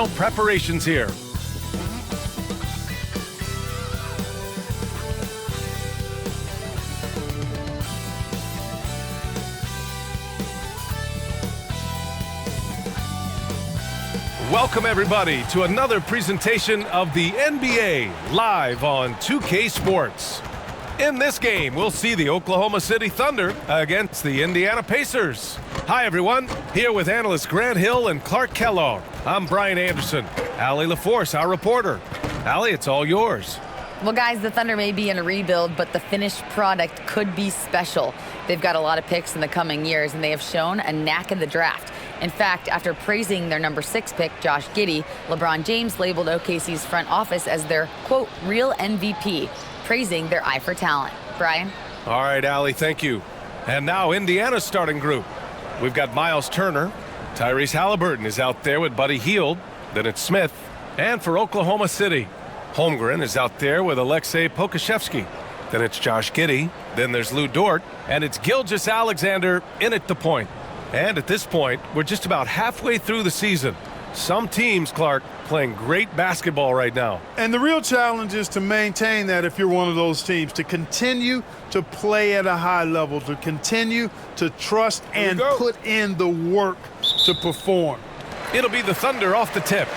final preparations here. Welcome, everybody, to another presentation of the NBA live on 2K Sports. In this game, we'll see the Oklahoma City Thunder against the Indiana Pacers. Hi, everyone. Here with analysts Grant Hill and Clark Kellogg. I'm Brian Anderson. Allie LaForce, our reporter. Allie, it's all yours. Well, guys, the Thunder may be in a rebuild, but the finished product could be special. They've got a lot of picks in the coming years, and they have shown a knack in the draft. In fact, after praising their number 6 pick, Josh Giddey, LeBron James labeled OKC's front office as their, quote, real MVP, praising their eye for talent. Brian? All right, Allie, thank you. And now Indiana's starting group. We've got Miles Turner. Tyrese Halliburton is out there with Buddy Hield. Then it's Smith. And for Oklahoma City, Holmgren is out there with Alexei Pokusevski. Then it's Josh Giddey. Then there's Lou Dort. And it's Gilgeous-Alexander in at the point. And at this point, we're just about halfway through the season. Some teams, Clark, playing great basketball right now. And the real challenge is to maintain that if you're one of those teams, to continue to play at a high level, to continue to trust and put in the work to perform. It'll be the Thunder off the tip.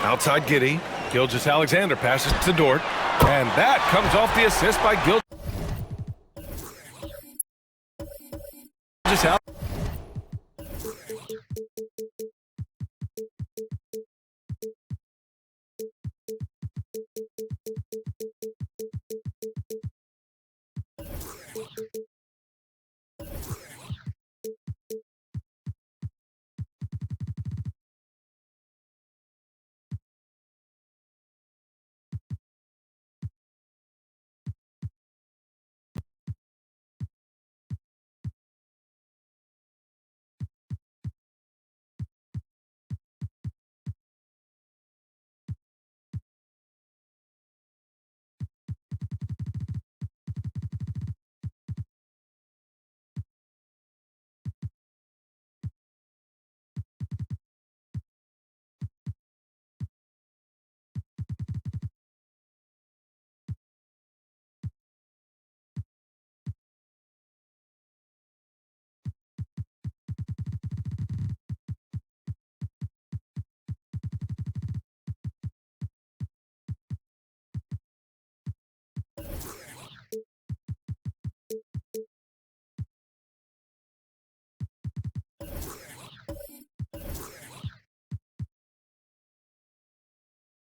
Outside Giddey. Gilgeous-Alexander passes to Dort. And that comes off the assist by Gilgeous-Alexander.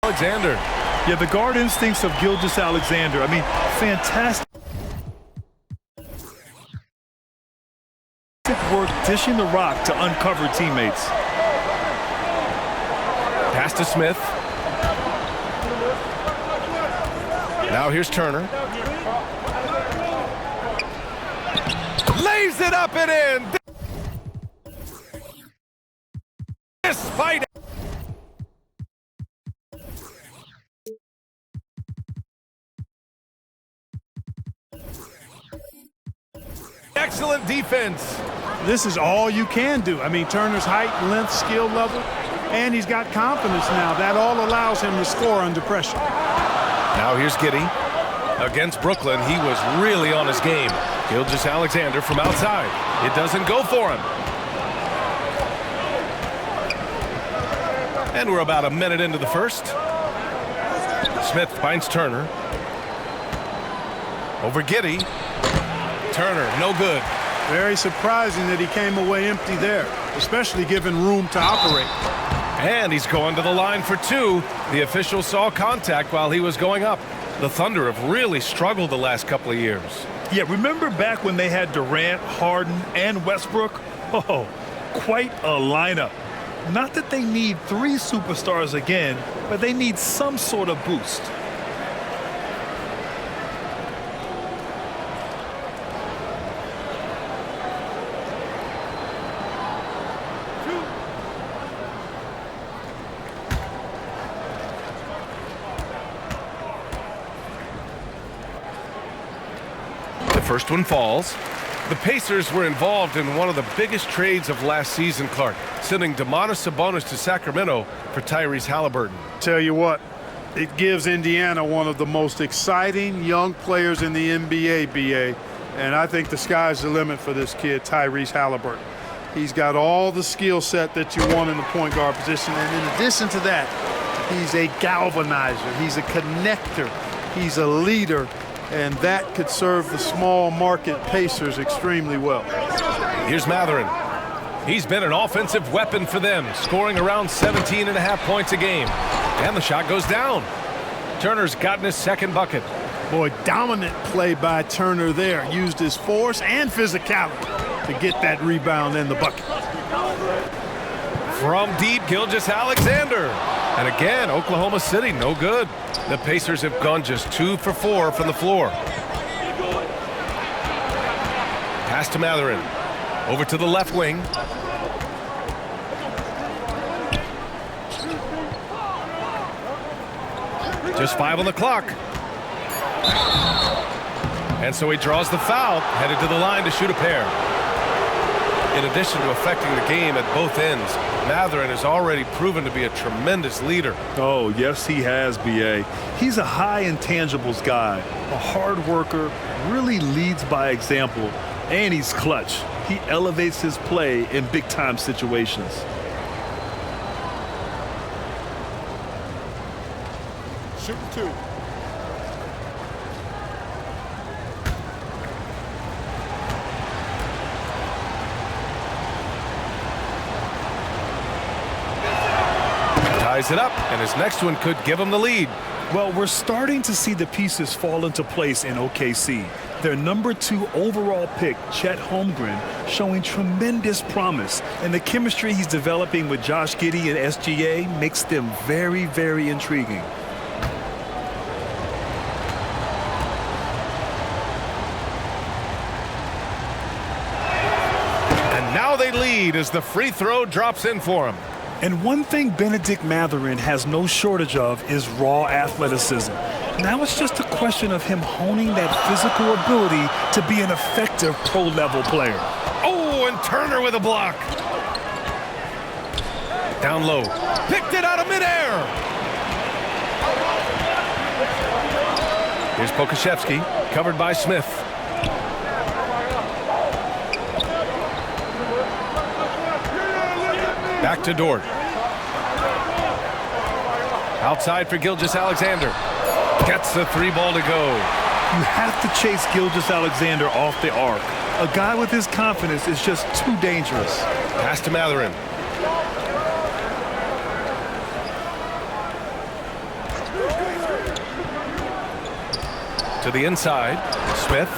Alexander. Yeah, the guard instincts of Gilgeous-Alexander. I mean, fantastic work dishing the rock to uncover teammates. Pass to Smith. Now here's Turner. Lays it up and in. This fight. Excellent defense. this is all you can do. I mean, Turner's height, length, skill level, and he's got confidence now. That all allows him to score under pressure. Now here's Giddey. Against Brooklyn, he was really on his game. Gilgeous-Alexander from outside. It doesn't go for him. And we're about a minute into the first. Smith finds Turner. Over Giddey. Turner, no good. Very surprising that he came away empty there, especially given room to operate. And he's going to the line for two. The official saw contact while he was going up. The Thunder have really struggled the last couple of years. Yeah, remember back when they had Durant, Harden, and Westbrook? Oh, quite a lineup. Not that they need three superstars again, but they need some sort of boost. The first one falls. The Pacers were involved in one of the biggest trades of last season, Clark, sending Domantas Sabonis to Sacramento for Tyrese Haliburton. Tell you what, it gives Indiana one of the most exciting young players in the NBA, BA. And I think the sky's the limit for this kid, Tyrese Haliburton. He's got all the skill set that you want in the point guard position. And in addition to that, he's a galvanizer. He's a connector. He's a leader. And that could serve the small market Pacers extremely well. Here's Mathurin. He's been an offensive weapon for them, scoring around 17.5 points a game. And the shot goes down. Turner's gotten his second bucket. Boy, dominant play by Turner there. Used his force and physicality to get that rebound and the bucket. From deep, Gilgeous-Alexander. And again, Oklahoma City, no good. The Pacers have gone just 2 for 4 from the floor. Pass to Mathurin. Over to the left wing. Just 5 on the clock. And so he draws the foul, headed to the line to shoot a pair. In addition to affecting the game at both ends, Mathurin has already proven to be a tremendous leader. Oh, yes, he has, B.A. He's a high intangibles guy, a hard worker, really leads by example, and he's clutch. He elevates his play in big-time situations. Shooting two. Ties it up, and his next one could give him the lead. Well, we're starting to see the pieces fall into place in OKC. Their number 2 overall pick, Chet Holmgren, showing tremendous promise. And the chemistry he's developing with Josh Giddey and SGA makes them very, very intriguing. And now they lead as the free throw drops in for him. And one thing Benedict Mathurin has no shortage of is raw athleticism. Now it's just a question of him honing that physical ability to be an effective pro-level player. Oh, and Turner with a block. Down low. Picked it out of midair. Here's Pokusevski, covered by Smith. Back to Dort. Outside for Gilgeous-Alexander. Gets the 3 ball to go. You have to chase Gilgeous-Alexander off the arc. A guy with his confidence is just too dangerous. Pass to Mathurin. To the inside. Smith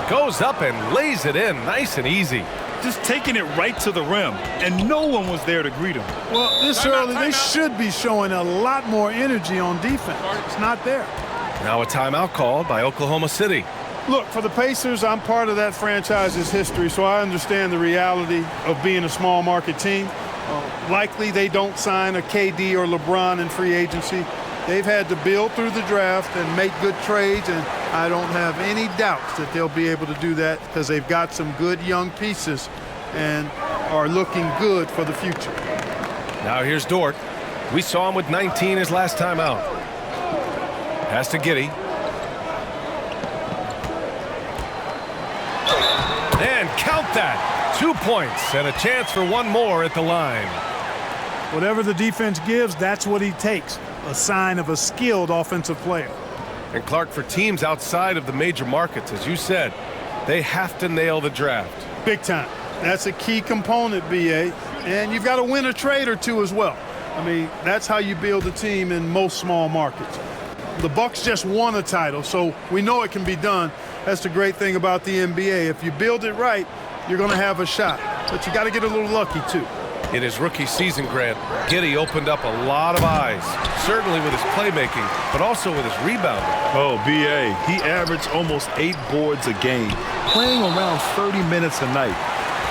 goes up and lays it in nice and easy. Just taking it right to the rim, and no one was there to greet him. Well, this early, they should be showing a lot more energy on defense. It's not there. Now a timeout called by Oklahoma City. Look, for the Pacers, I'm part of that franchise's history, so I understand the reality of being a small market team. Likely they don't sign a KD or LeBron in free agency. They've had to build through the draft and make good trades, and I don't have any doubts that they'll be able to do that because they've got some good young pieces and are looking good for the future. Now here's Dort. We saw him with 19 his last time out. Pass to Giddey. And count that. 2 points and a chance for one more at the line. Whatever the defense gives, that's what he takes. A sign of a skilled offensive player. And Clark, for teams outside of the major markets, as you said, they have to nail the draft. Big time. That's a key component, B.A. And you've got to win a trade or two as well. I mean, that's how you build a team in most small markets. The Bucks just won a title, so we know it can be done. That's the great thing about the NBA. If you build it right, you're going to have a shot. But you got to get a little lucky, too. In his rookie season, Grant, Giddey opened up a lot of eyes, certainly with his playmaking, but also with his rebounding. Oh, B.A., he averaged almost 8 boards a game, playing around 30 minutes a night.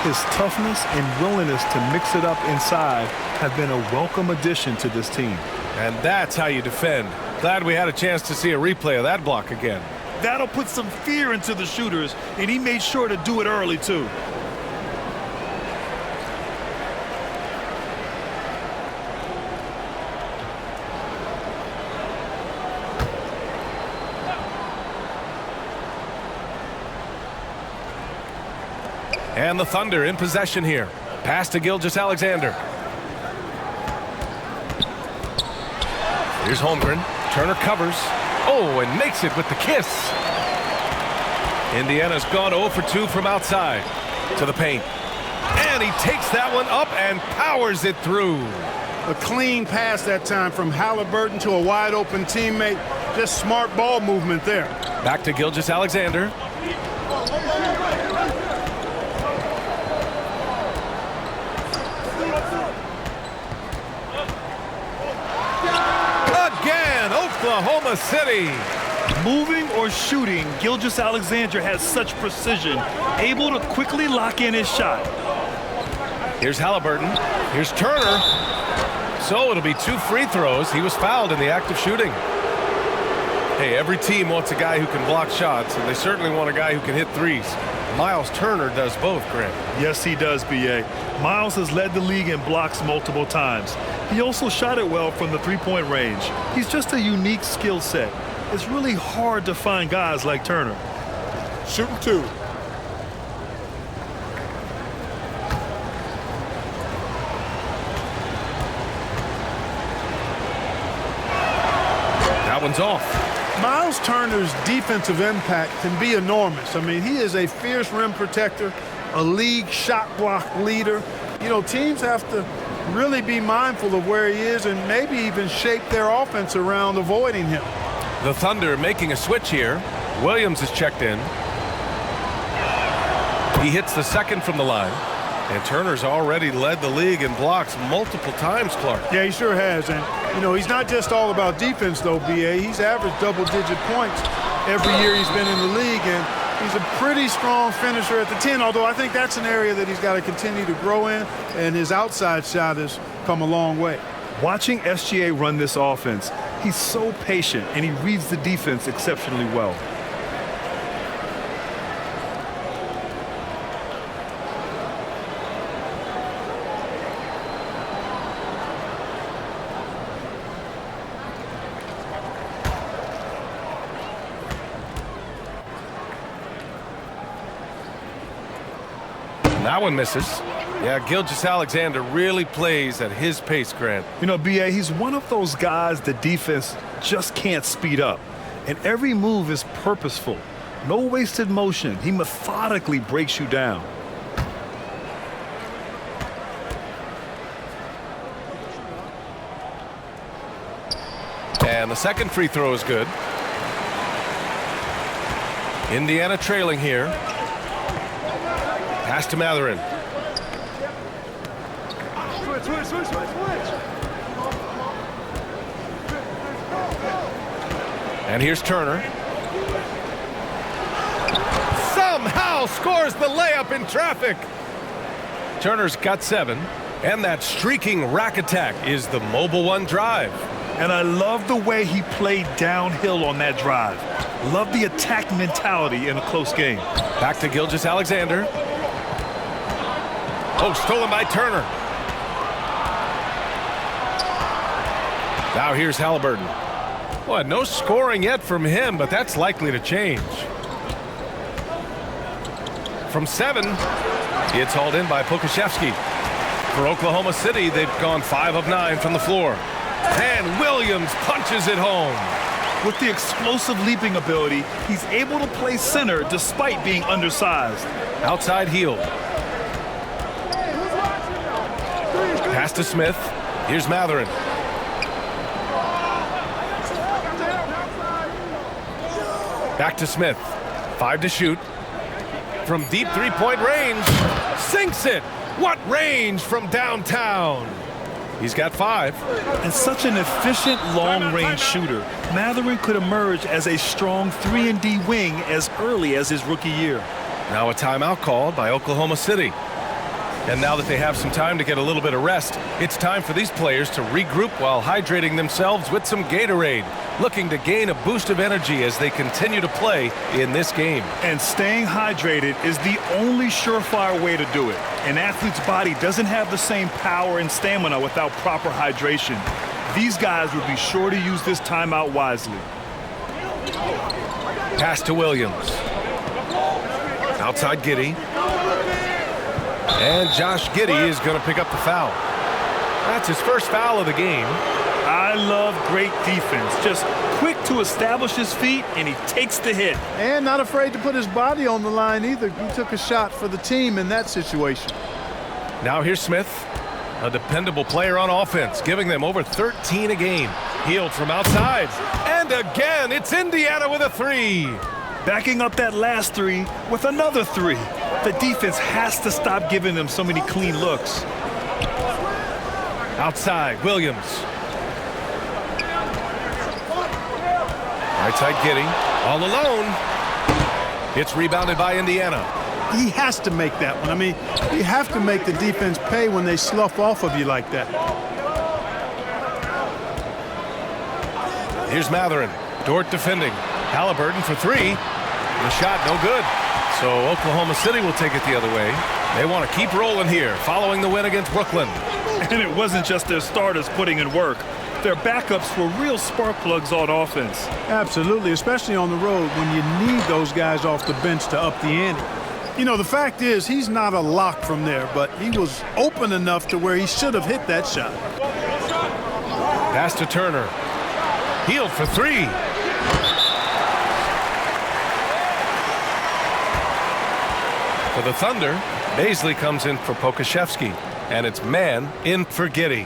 His toughness and willingness to mix it up inside have been a welcome addition to this team. And that's how you defend. Glad we had a chance to see a replay of that block again. That'll put some fear into the shooters, and he made sure to do it early, too. And the Thunder in possession here. Pass to Gilgeous-Alexander. Here's Holmgren. Turner covers. Oh, and makes it with the kiss. Indiana's gone 0 for 2 from outside. To the paint. And he takes that one up and powers it through. A clean pass that time from Halliburton to a wide-open teammate. Just smart ball movement there. Back to Gilgeous-Alexander. Again, Oklahoma City. Moving or shooting, Gilgeous-Alexander has such precision, able to quickly lock in his shot. Here's Halliburton. Here's Turner. So it'll be 2 free throws. He was fouled in the act of shooting. Hey, every team wants a guy who can block shots, and they certainly want a guy who can hit threes. Miles Turner does both, Grant. Yes, he does, B.A. Miles has led the league in blocks multiple times. He also shot it well from the three-point range. He's just a unique skill set. It's really hard to find guys like Turner. Shooting 2. That one's off. Miles Turner's defensive impact can be enormous. I mean, he is a fierce rim protector, a league shot block leader. You know, teams have to really be mindful of where he is and maybe even shape their offense around avoiding him. The Thunder making a switch here. Williams is checked in. He hits the second from the line. And Turner's already led the league in blocks multiple times, Clark. Yeah, he sure has. And, you know, he's not just all about defense, though, B.A. He's averaged double-digit points every year he's been in the league. And he's a pretty strong finisher at the 10, although I think that's an area that he's got to continue to grow in. And his outside shot has come a long way. Watching SGA run this offense, he's so patient, and he reads the defense exceptionally well. That one misses. Yeah, Gilgeous-Alexander really plays at his pace, Grant. You know, B.A., he's one of those guys the defense just can't speed up. And every move is purposeful. No wasted motion. He methodically breaks you down. And the second free throw is good. Indiana trailing here. Pass to Mathurin. And here's Turner. Somehow scores the layup in traffic. Turner's got 7. And that streaking rack attack is the Mobile One drive. And I love the way he played downhill on that drive. Love the attack mentality in a close game. Back to Gilgeous-Alexander. Oh, stolen by Turner. Now here's Halliburton. Well, no scoring yet from him, but that's likely to change. From 7, it's hauled in by Pokashevsky. For Oklahoma City, they've gone 5 of 9 from the floor. And Williams punches it home. With the explosive leaping ability, he's able to play center despite being undersized. Outside Hield. Pass to Smith. Here's Matherin. Back to Smith. 5 to shoot. From deep three-point range. Sinks it. What range from downtown? He's got 5. And such an efficient long-range shooter, Matherin could emerge as a strong 3-and-D wing as early as his rookie year. Now a timeout called by Oklahoma City. And now that they have some time to get a little bit of rest, it's time for these players to regroup while hydrating themselves with some Gatorade, looking to gain a boost of energy as they continue to play in this game. And staying hydrated is the only surefire way to do it. An athlete's body doesn't have the same power and stamina without proper hydration. These guys would be sure to use this timeout wisely. Pass to Williams. Outside Giddey. And Josh Giddey is going to pick up the foul. That's his first foul of the game. I love great defense. Just quick to establish his feet, and he takes the hit. And not afraid to put his body on the line either. He took a shot for the team in that situation. Now here's Smith, a dependable player on offense, giving them over 13 a game. Hield from outside. And again, it's Indiana with a 3. Backing up that last 3 with another 3. The defense has to stop giving them so many clean looks. Outside, Williams. Right side Giddey, all alone. It's rebounded by Indiana. He has to make that one. I mean, you have to make the defense pay when they slough off of you like that. Here's Matherin. Dort defending. Halliburton for 3. The shot no good. So Oklahoma City will take it the other way. They want to keep rolling here following the win against Brooklyn. And it wasn't just their starters putting in work. Their backups were real spark plugs on offense. Absolutely, especially on the road when you need those guys off the bench to up the ante. You know, the fact is he's not a lock from there, but he was open enough to where he should have hit that shot. Pass to Turner. Hield for 3. For the Thunder, Baisley comes in for Pokashevsky, and it's man in for Giddey.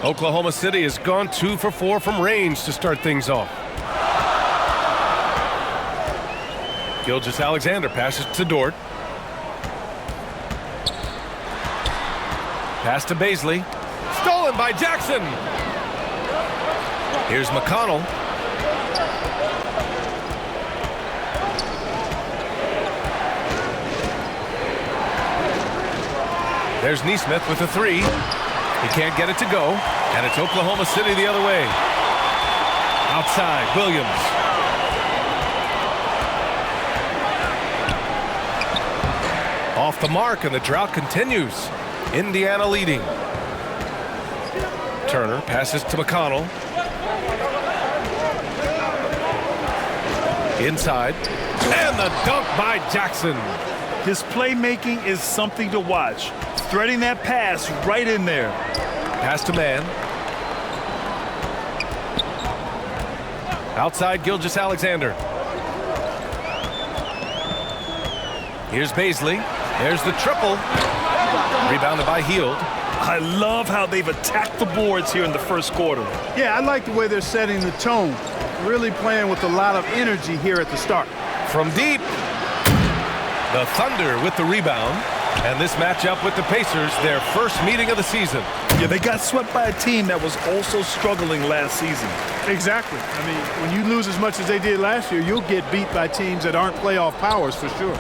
Oklahoma City has gone 2 for 4 from range to start things off. Gilgeous-Alexander passes to Dort. Pass to Baisley. Stolen by Jackson. Here's McConnell. There's Nesmith with a 3. He can't get it to go, and it's Oklahoma City the other way. Outside, Williams. Off the mark, and the drought continues. Indiana leading. Turner passes to McConnell. Inside, and the dunk by Jackson. His playmaking is something to watch. Threading that pass right in there. Pass to man. Outside, Gilgeous-Alexander. Here's Baisley. There's the triple. Rebounded by Hield. I love how they've attacked the boards here in the first quarter. Yeah, I like the way they're setting the tone. Really playing with a lot of energy here at the start. From deep, the Thunder with the rebound. And this matchup with the Pacers, their first meeting of the season. Yeah, they got swept by a team that was also struggling last season. Exactly. I mean, when you lose as much as they did last year, you'll get beat by teams that aren't playoff powers for sure.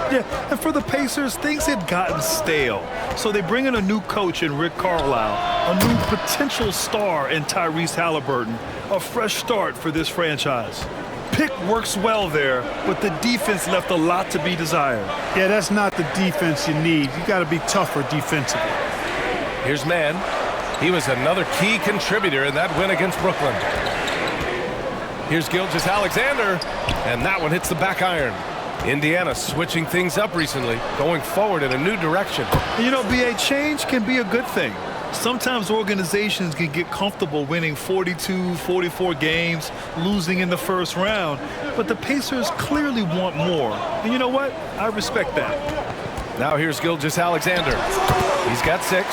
Yeah, and for the Pacers, things had gotten stale. So they bring in a new coach in Rick Carlisle, a new potential star in Tyrese Halliburton, a fresh start for this franchise. pick works well there, but the defense left a lot to be desired. Yeah, that's not the defense you need. You got to be tougher defensively. Here's Mann. He was another key contributor in that win against Brooklyn. Here's Gilgeous-Alexander, and that one hits the back iron. Indiana switching things up recently, going forward in a new direction. You know, B.A., change can be a good thing. Sometimes organizations can get comfortable winning 42, 44 games, losing in the first round, but the Pacers clearly want more. And you know what? I respect that. Now here's Gilgeous-Alexander. He's got 6.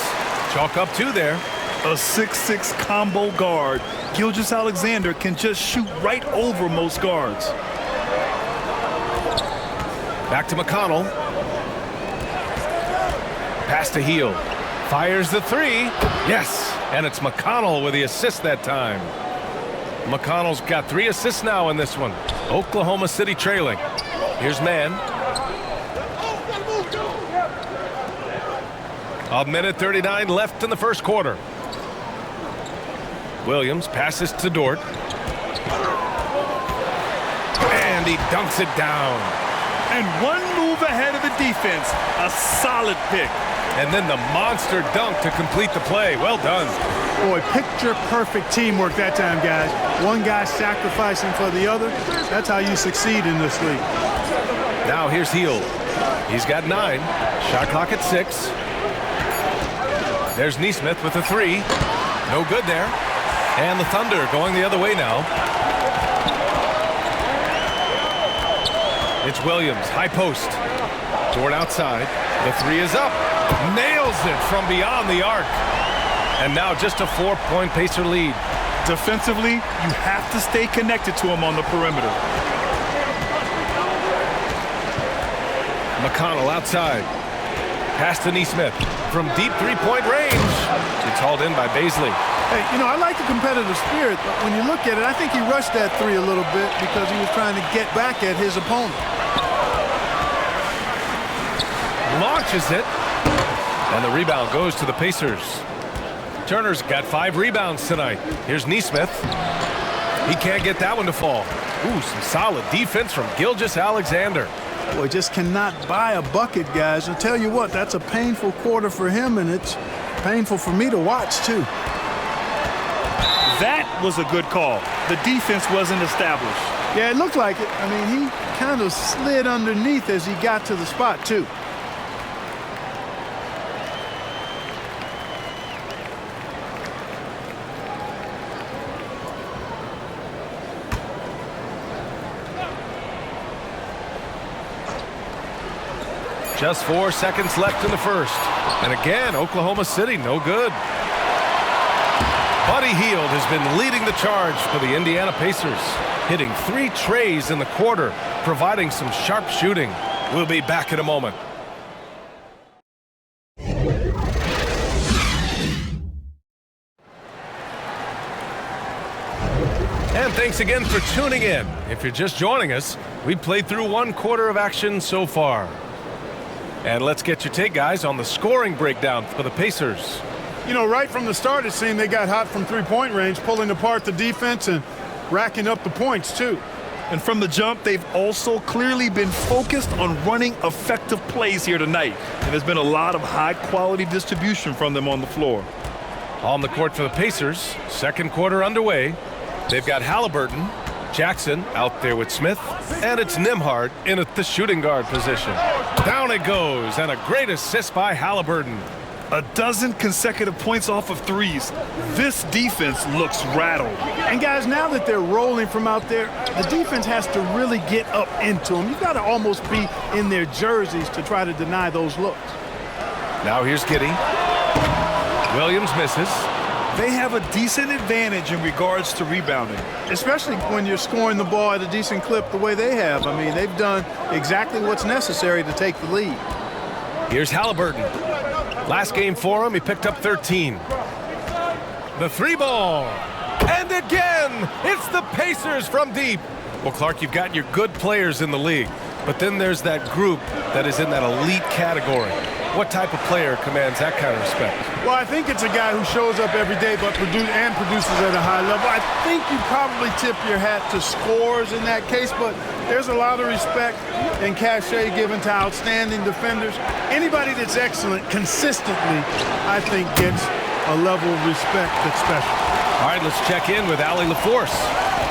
Chalk up 2 there. A 6'6" combo guard. Gilgeous-Alexander can just shoot right over most guards. Back to McConnell. Pass to Hield. Fires the 3. Yes, and it's McConnell with the assist that time. McConnell's got 3 assists now in this one. Oklahoma City trailing. Here's Mann. A minute 39 left in the first quarter. Williams passes to Dort. And he dunks it down. And one move ahead of the defense. A solid pick. And then the monster dunk to complete the play. Well done. Boy, picture-perfect teamwork that time, guys. One guy sacrificing for the other. That's how you succeed in this league. Now here's Hield. He's got 9. Shot clock at 6. There's Nesmith with a 3. No good there. And the Thunder going the other way now. It's Williams, high post. Dort outside. The 3 is up. Nails it from beyond the arc. And now just a 4-point Pacer lead. Defensively, you have to stay connected to him on the perimeter. McConnell outside. Pass to Nesmith from deep 3-point range. It's hauled in by Baisley. Hey, you know, I like the competitive spirit, but when you look at it, I think he rushed that 3 a little bit because he was trying to get back at his opponent. Launches it. And the rebound goes to the Pacers. Turner's got 5 rebounds tonight. Here's Nesmith. He can't get that one to fall. Ooh, some solid defense from Gilgeous-Alexander. Boy, just cannot buy a bucket, guys. I'll tell you what, that's a painful quarter for him, and it's painful for me to watch, too. That was a good call. The defense wasn't established. Yeah, it looked like it. I mean, he kind of slid underneath as he got to the spot, too. Just 4 seconds left in the first. And again, Oklahoma City, no good. Buddy Hield has been leading the charge for the Indiana Pacers, hitting 3 trays in the quarter, providing some sharp shooting. We'll be back in a moment. And thanks again for tuning in. If you're just joining us, we played through 1 quarter of action so far. And let's get your take, guys, on the scoring breakdown for the Pacers. You know, right from the start, it seemed they got hot from 3-point range, pulling apart the defense and racking up the points, too. And from the jump, they've also clearly been focused on running effective plays here tonight. And there's been a lot of high-quality distribution from them on the floor. On the court for the Pacers, second quarter underway. They've got Halliburton, Jackson out there with Smith, and it's Nembhard in at the shooting guard position. Down it goes, and a great assist by Halliburton. A dozen consecutive points off of 3s. This defense looks rattled. And guys, now that they're rolling from out there, the defense has to really get up into them. You've got to almost be in their jerseys to try to deny those looks. Now here's Giddey. Williams misses. They have a decent advantage in regards to rebounding. Especially when you're scoring the ball at a decent clip the way they have. I mean, they've done exactly what's necessary to take the lead. Here's Halliburton. Last game for him, he picked up 13. The 3 ball. And again, it's the Pacers from deep. Well, Clark, you've got your good players in the league, but then there's that group that is in that elite category. What type of player commands that kind of respect? Well, I think it's a guy who shows up every day but produces at a high level. I think you probably tip your hat to scores in that case, but there's a lot of respect and cachet given to outstanding defenders. Anybody that's excellent consistently, I think, gets a level of respect that's special. All right, let's check in with Allie LaForce.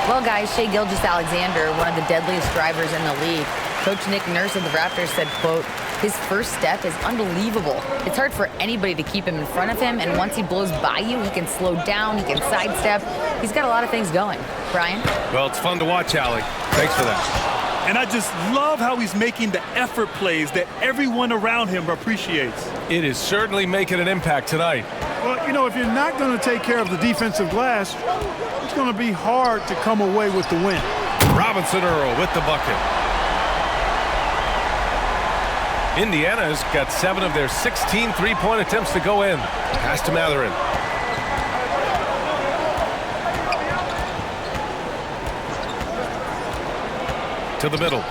Well, guys, Shai Gilgeous-Alexander, one of the deadliest drivers in the league. Coach Nick Nurse of the Raptors said, quote, "His first step is unbelievable. It's hard for anybody to keep him in front of him, and once he blows by you, he can slow down, he can sidestep. He's got a lot of things going." Brian? Well, it's fun to watch, Allie. Thanks for that. And I just love how he's making the effort plays that everyone around him appreciates. It is certainly making an impact tonight. Well, you know, if you're not going to take care of the defensive glass, it's going to be hard to come away with the win. Robinson Earl with the bucket. Indiana's got 7 of their 16 three-point attempts to go in. Pass to Matherin. To the middle.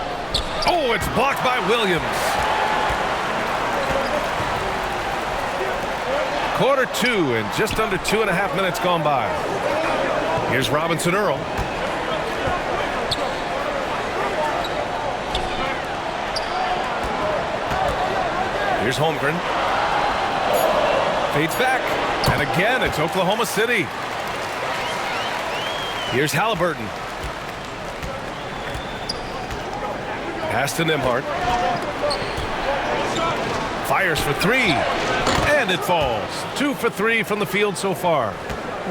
Oh, it's blocked by Williams. Quarter 2 and just under 2.5 minutes gone by. Here's Robinson Earl. Here's Holmgren. Fades back. And again, it's Oklahoma City. Here's Halliburton. Pass to Nembhard. Fires for 3. And it falls. 2 for 3 from the field so far.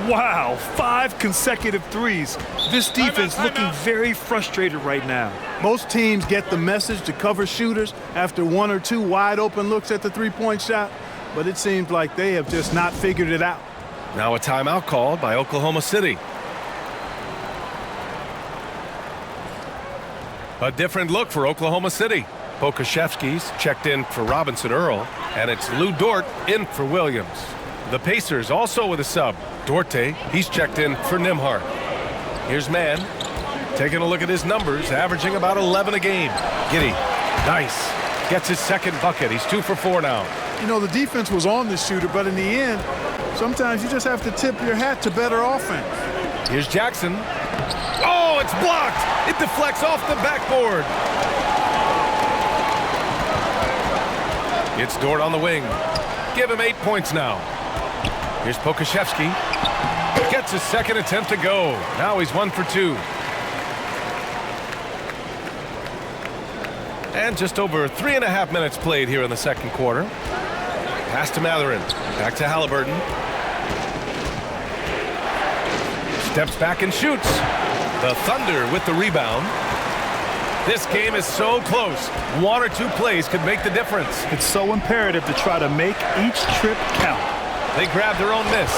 Wow, 5 consecutive threes. This defense looking very frustrated right now. Most teams get the message to cover shooters after 1 or 2 wide open looks at the three-point shot, but it seems like they have just not figured it out. Now a timeout called by Oklahoma City. A different look for Oklahoma City. Pokusevski's checked in for Robinson Earl, and it's Lou Dort in for Williams. The Pacers also with a sub. Dorte, he's checked in for Nembhard. Here's Mann. Taking a look at his numbers, averaging about 11 a game. Giddey, nice. Gets his second bucket. He's 2 for 4 now. You know, the defense was on this shooter, but in the end, sometimes you just have to tip your hat to better offense. Here's Jackson. Oh, it's blocked. It deflects off the backboard. It's Dort on the wing. Give him 8 points now. Here's Pokusevski. Gets his second attempt to go. Now he's 1 for 2. And just over 3.5 minutes played here in the second quarter. Pass to Matherin. Back to Halliburton. Steps back and shoots. The Thunder with the rebound. This game is so close. 1 or 2 plays could make the difference. It's so imperative to try to make each trip count. They grab their own miss.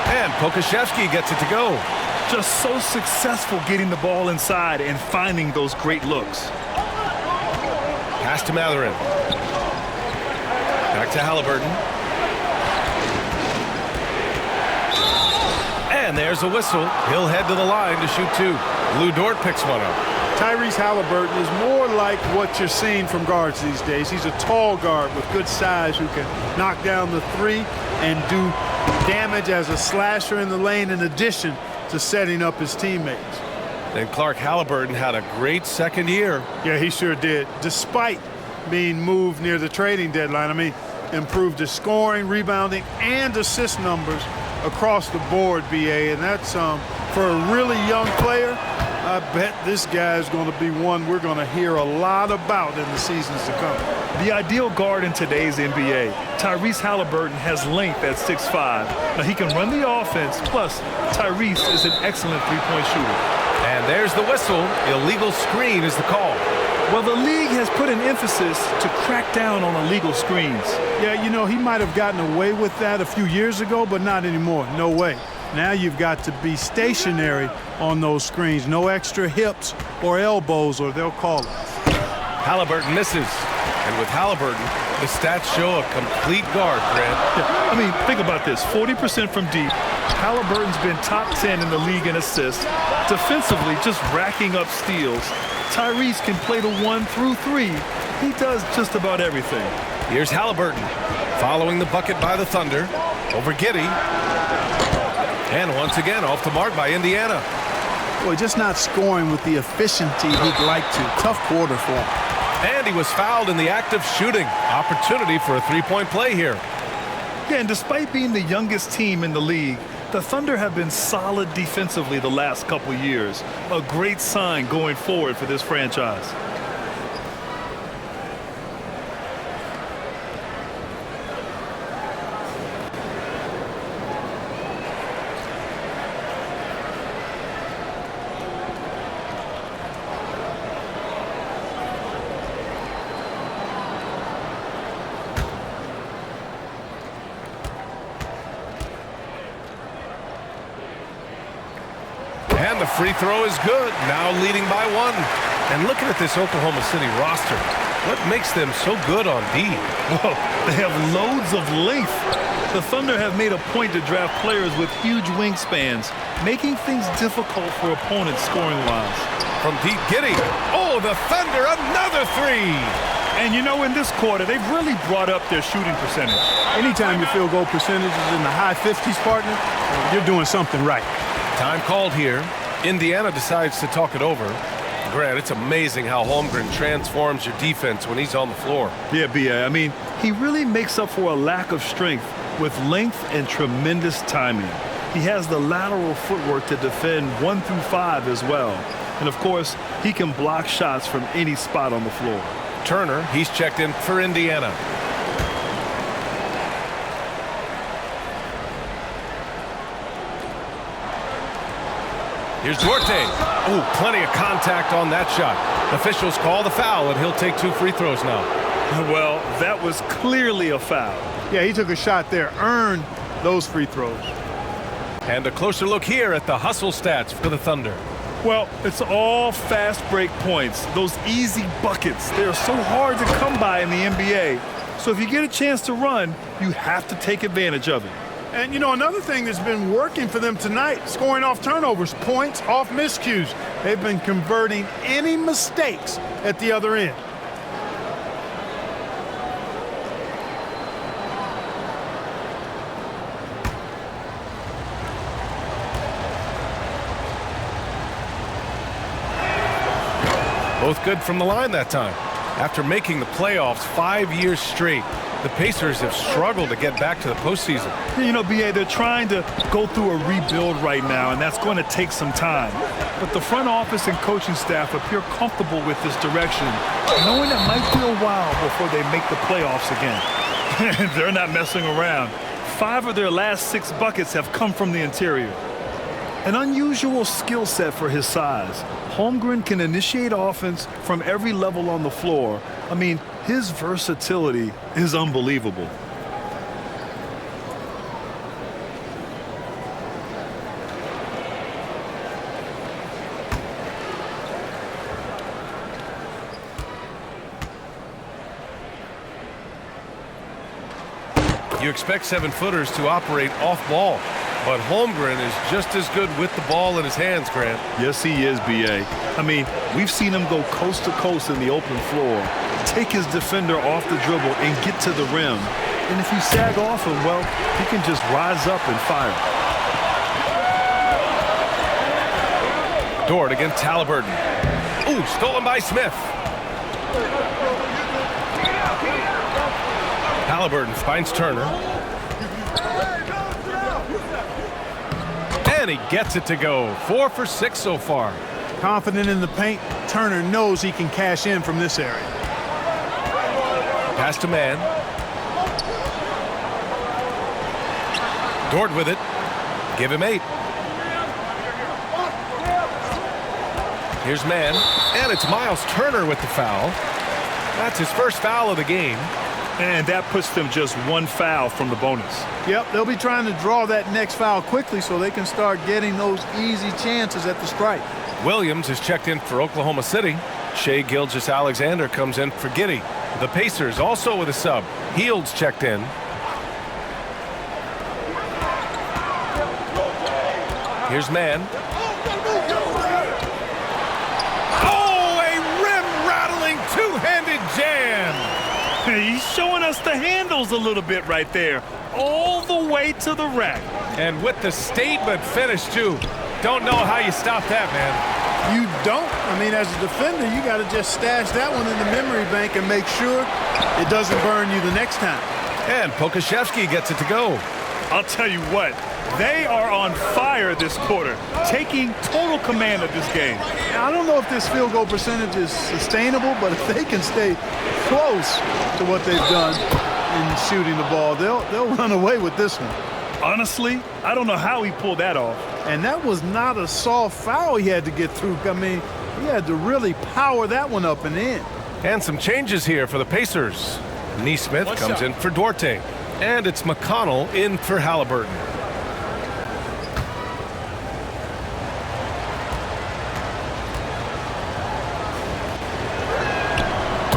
And Pokusevski gets it to go. Just so successful getting the ball inside and finding those great looks. Pass to Matherin. Back to Halliburton. And there's a whistle. He'll head to the line to shoot 2. Lou Dort picks one up. Tyrese Halliburton is more like what you're seeing from guards these days. He's a tall guard with good size who can knock down the 3 and do damage as a slasher in the lane in addition to setting up his teammates. And Clark Halliburton had a great second year. Yeah, he sure did. Despite being moved near the trading deadline, I mean, improved his scoring, rebounding, and assist numbers across the board, BA. And that's for a really young player, I bet this guy is going to be one we're going to hear a lot about in the seasons to come. The ideal guard in today's NBA. Tyrese Halliburton has length at 6'5". Now he can run the offense, plus Tyrese is an excellent three-point shooter. And there's the whistle. Illegal screen is the call. Well, the league has put an emphasis to crack down on illegal screens. Yeah, you know, he might have gotten away with that a few years ago, but not anymore. No way. Now you've got to be stationary on those screens. No extra hips or elbows, or they'll call it. Halliburton misses. And with Halliburton, the stats show a complete guard, Grant. Yeah, I mean, think about this. 40% from deep. Halliburton's been top 10 in the league in assists. Defensively, just racking up steals. Tyrese can play the 1 through 3. He does just about everything. Here's Halliburton following the bucket by the Thunder. Over Giddey. And once again off the mark by Indiana. Boy, just not scoring with the efficiency he'd like to. Tough quarter for him. And he was fouled in the act of shooting. Opportunity for a three-point play here. Yeah, and despite being the youngest team in the league, the Thunder have been solid defensively the last couple years. A great sign going forward for this franchise. And the free throw is good. Now leading by 1. And looking at this Oklahoma City roster, what makes them so good on D? Whoa, they have loads of length. The Thunder have made a point to draft players with huge wingspans, making things difficult for opponents scoring-wise. From deep, Giddey. Oh, the Thunder, another 3. And you know, in this quarter, they've really brought up their shooting percentage. Anytime your field goal percentage is in the high 50s, partner, you're doing something right. Time called here. Indiana decides to talk it over. Grant, it's amazing how Holmgren transforms your defense when he's on the floor. Yeah, B.A. I mean, he really makes up for a lack of strength with length and tremendous timing. He has the lateral footwork to defend 1 through 5 as well. And, of course, he can block shots from any spot on the floor. Turner, he's checked in for Indiana. Here's Duarte. Oh, plenty of contact on that shot. Officials call the foul, and he'll take 2 free throws now. Well, that was clearly a foul. Yeah, he took a shot there, earned those free throws. And a closer look here at the hustle stats for the Thunder. Well, it's all fast break points, those easy buckets. They're so hard to come by in the NBA. So if you get a chance to run, you have to take advantage of it. And, you know, another thing that's been working for them tonight, scoring off turnovers, points off miscues. They've been converting any mistakes at the other end. Both good from the line that time. After making the playoffs 5 years straight, the Pacers have struggled to get back to the postseason. You know, B.A., they're trying to go through a rebuild right now, and that's going to take some time. But the front office and coaching staff appear comfortable with this direction, knowing it might be a while before they make the playoffs again. They're not messing around. 5 of their last 6 buckets have come from the interior. An unusual skill set for his size. Holmgren can initiate offense from every level on the floor. I mean, his versatility is unbelievable. You expect 7-footers to operate off ball, but Holmgren is just as good with the ball in his hands, Grant. Yes, he is, B.A. I mean, we've seen him go coast to coast in the open floor, take his defender off the dribble and get to the rim. And if you sag off him, well, he can just rise up and fire. Dort against Halliburton. Ooh, stolen by Smith. Halliburton finds Turner. And he gets it to go. 4 for 6 so far. Confident in the paint, Turner knows he can cash in from this area. Pass to man. Dort with it. Give him 8. Here's man. And it's Miles Turner with the foul. That's his first foul of the game. And that puts them just 1 foul from the bonus. Yep, they'll be trying to draw that next foul quickly so they can start getting those easy chances at the stripe. Williams is checked in for Oklahoma City. Shai Gilgeous-Alexander comes in for Giddey. The Pacers also with a sub. Hield's checked in. Here's man. Oh, a rim-rattling two-handed jam. He's showing us the handles a little bit right there. All the way to the rack. And with the statement finish, too. Don't know how you stop that, man. You don't. I mean, as a defender, you got to just stash that one in the memory bank and make sure it doesn't burn you the next time. And Pokashevsky gets it to go. I'll tell you what, they are on fire this quarter, taking total command of this game. Now, I don't know if this field goal percentage is sustainable, but if they can stay close to what they've done in shooting the ball, they'll run away with this one. Honestly, I don't know how he pulled that off. And that was not a soft foul he had to get through. I mean, he had to really power that one up and in. And some changes here for the Pacers. Neesmith comes in for Duarte. And it's McConnell in for Halliburton.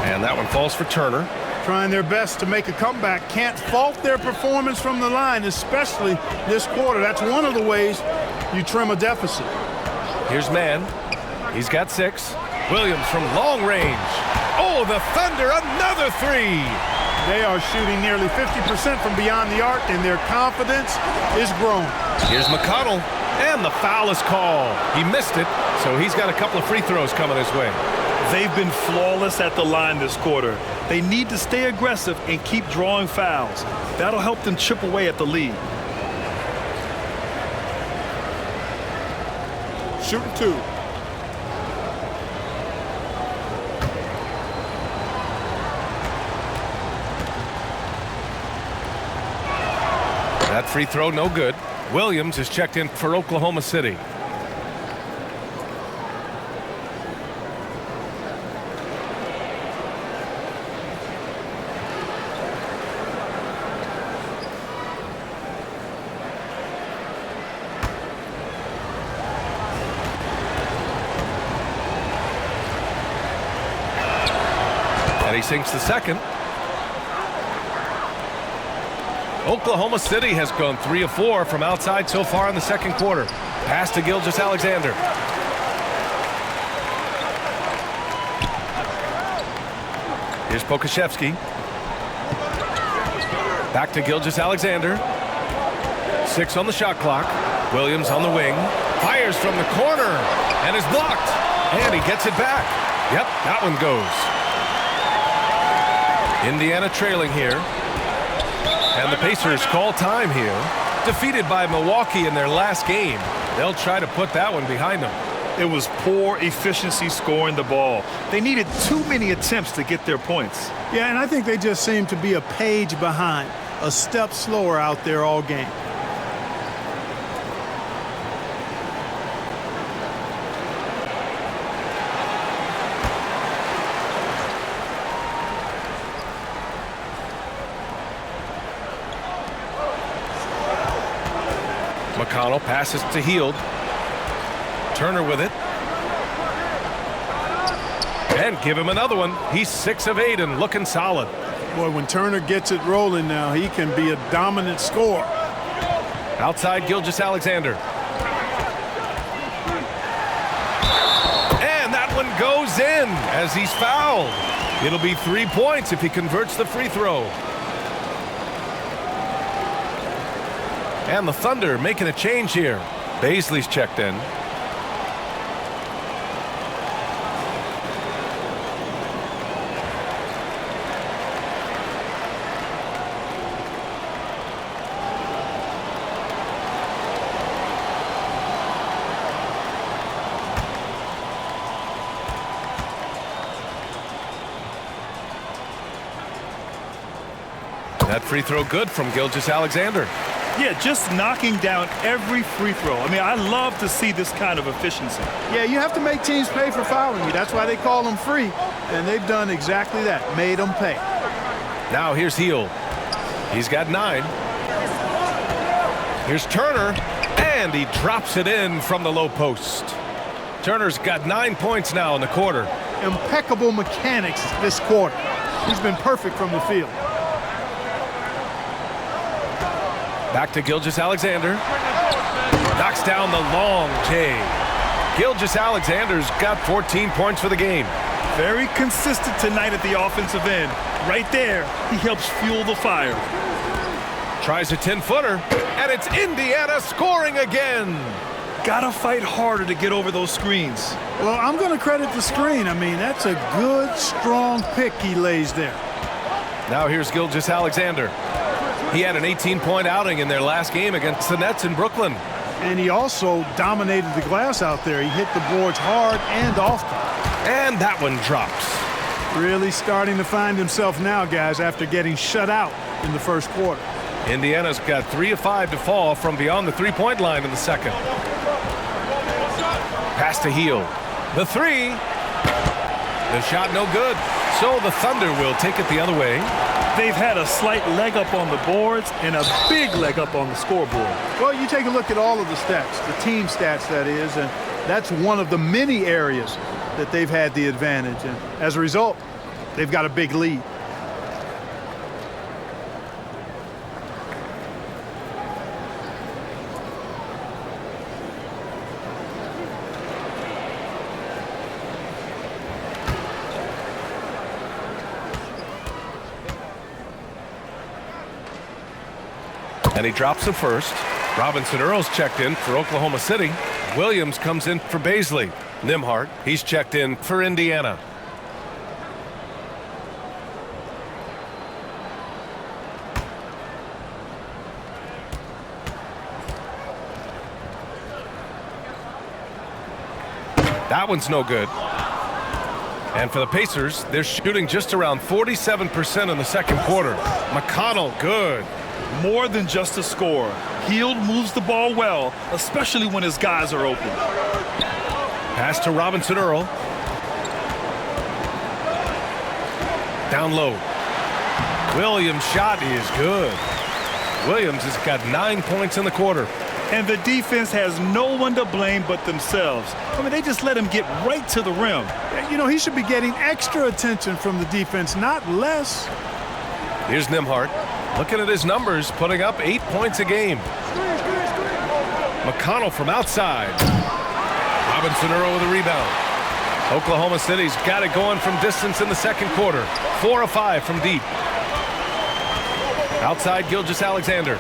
And that one falls for Turner. Trying their best to make a comeback. Can't fault their performance from the line, especially this quarter. That's one of the ways you trim a deficit. Here's Mann. He's got 6. Williams from long range. Oh, the Thunder, another 3. They are shooting nearly 50% from beyond the arc, and their confidence is growing. Here's McConnell, and the foul is called. He missed it, so he's got a couple of free throws coming his way. They've been flawless at the line this quarter. They need to stay aggressive and keep drawing fouls. That'll help them chip away at the lead. Shooting 2. That free throw, no good. Williams is checked in for Oklahoma City. And he sinks the second. Oklahoma City has gone 3 of 4 from outside so far in the second quarter. Pass to Gilgeous-Alexander. Here's Pokashevsky. Back to Gilgeous-Alexander. 6 on the shot clock. Williams on the wing. Fires from the corner and is blocked. And he gets it back. Yep, that one goes. Indiana trailing here. And the Pacers call time here. Defeated by Milwaukee in their last game. They'll try to put that one behind them. It was poor efficiency scoring the ball. They needed too many attempts to get their points. Yeah, and I think they just seem to be a page behind, a step slower out there all game. McConnell passes to Hield. Turner with it. And give him another one. He's 6 of 8 and looking solid. Boy, when Turner gets it rolling now, he can be a dominant scorer. Outside Gilgeous-Alexander. And that one goes in as he's fouled. It'll be 3 points if he converts the free throw. And the Thunder making a change here. Baisley's checked in. That free throw good from Gilgeous-Alexander. Yeah, just knocking down every free throw. I mean, I love to see this kind of efficiency. Yeah, you have to make teams pay for fouling you. That's why they call them free. And they've done exactly that, made them pay. Now here's Hield. He's got 9. Here's Turner, and he drops it in from the low post. Turner's got 9 points now in the quarter. Impeccable mechanics this quarter. He's been perfect from the field. Back to Gilgeous-Alexander. Knocks down the long J. Gilgeous-Alexander's got 14 points for the game. Very consistent tonight at the offensive end. Right there, he helps fuel the fire. Tries a 10-footer, and it's Indiana scoring again. Gotta fight harder to get over those screens. Well, I'm going to credit the screen. I mean, that's a good, strong pick he lays there. Now here's Gilgeous-Alexander. He had an 18-point outing in their last game against the Nets in Brooklyn. And he also dominated the glass out there. He hit the boards hard and often. And that one drops. Really starting to find himself now, guys, after getting shut out in the first quarter. Indiana's got 3 of 5 to fall from beyond the three-point line in the second. Pass to Hield. The three. The shot no good. So the Thunder will take it the other way. They've had a slight leg up on the boards and a big leg up on the scoreboard. Well, you take a look at all of the stats, the team stats that is, and that's one of the many areas that they've had the advantage. And as a result, they've got a big lead. And he drops the first. Robinson Earl's checked in for Oklahoma City. Williams comes in for Baisley. Nembhard, he's checked in for Indiana. That one's no good. And for the Pacers, they're shooting just around 47% in the second quarter. McConnell, good. More than just a score. Hield moves the ball well, especially when his guys are open. Pass to Robinson Earl. Down low. Williams' shot is good. Williams has got 9 points in the quarter. And the defense has no one to blame but themselves. I mean, they just let him get right to the rim. You know, he should be getting extra attention from the defense, not less. Here's Nembhard. Looking at his numbers, putting up 8 points a game. McConnell from outside. Robinson Earl with a rebound. Oklahoma City's got it going from distance in the second quarter. 4 of 5 from deep. Outside Gilgeous-Alexander.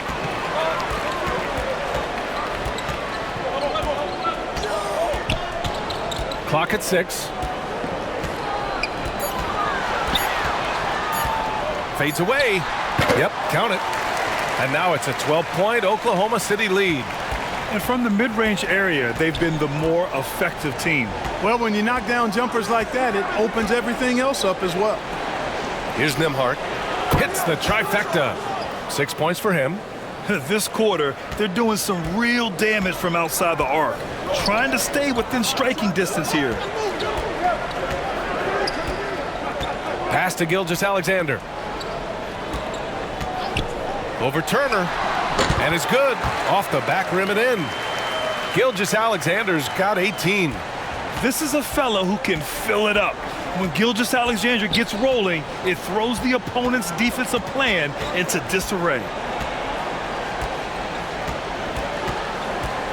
Clock at 6. Fades away. Yep, count it. And now it's a 12-point Oklahoma City lead. And from the mid-range area, they've been the more effective team. Well, when you knock down jumpers like that, it opens everything else up as well. Here's Nembhard. Hits the trifecta. 6 points for him. This quarter, they're doing some real damage from outside the arc. Trying to stay within striking distance here. Pass to Gilgeous-Alexander. Over Turner. And it's good. Off the back rim and in. Gilgeous-Alexander's got 18. This is a fellow who can fill it up. When Gilgeous-Alexander gets rolling, it throws the opponent's defensive plan into disarray.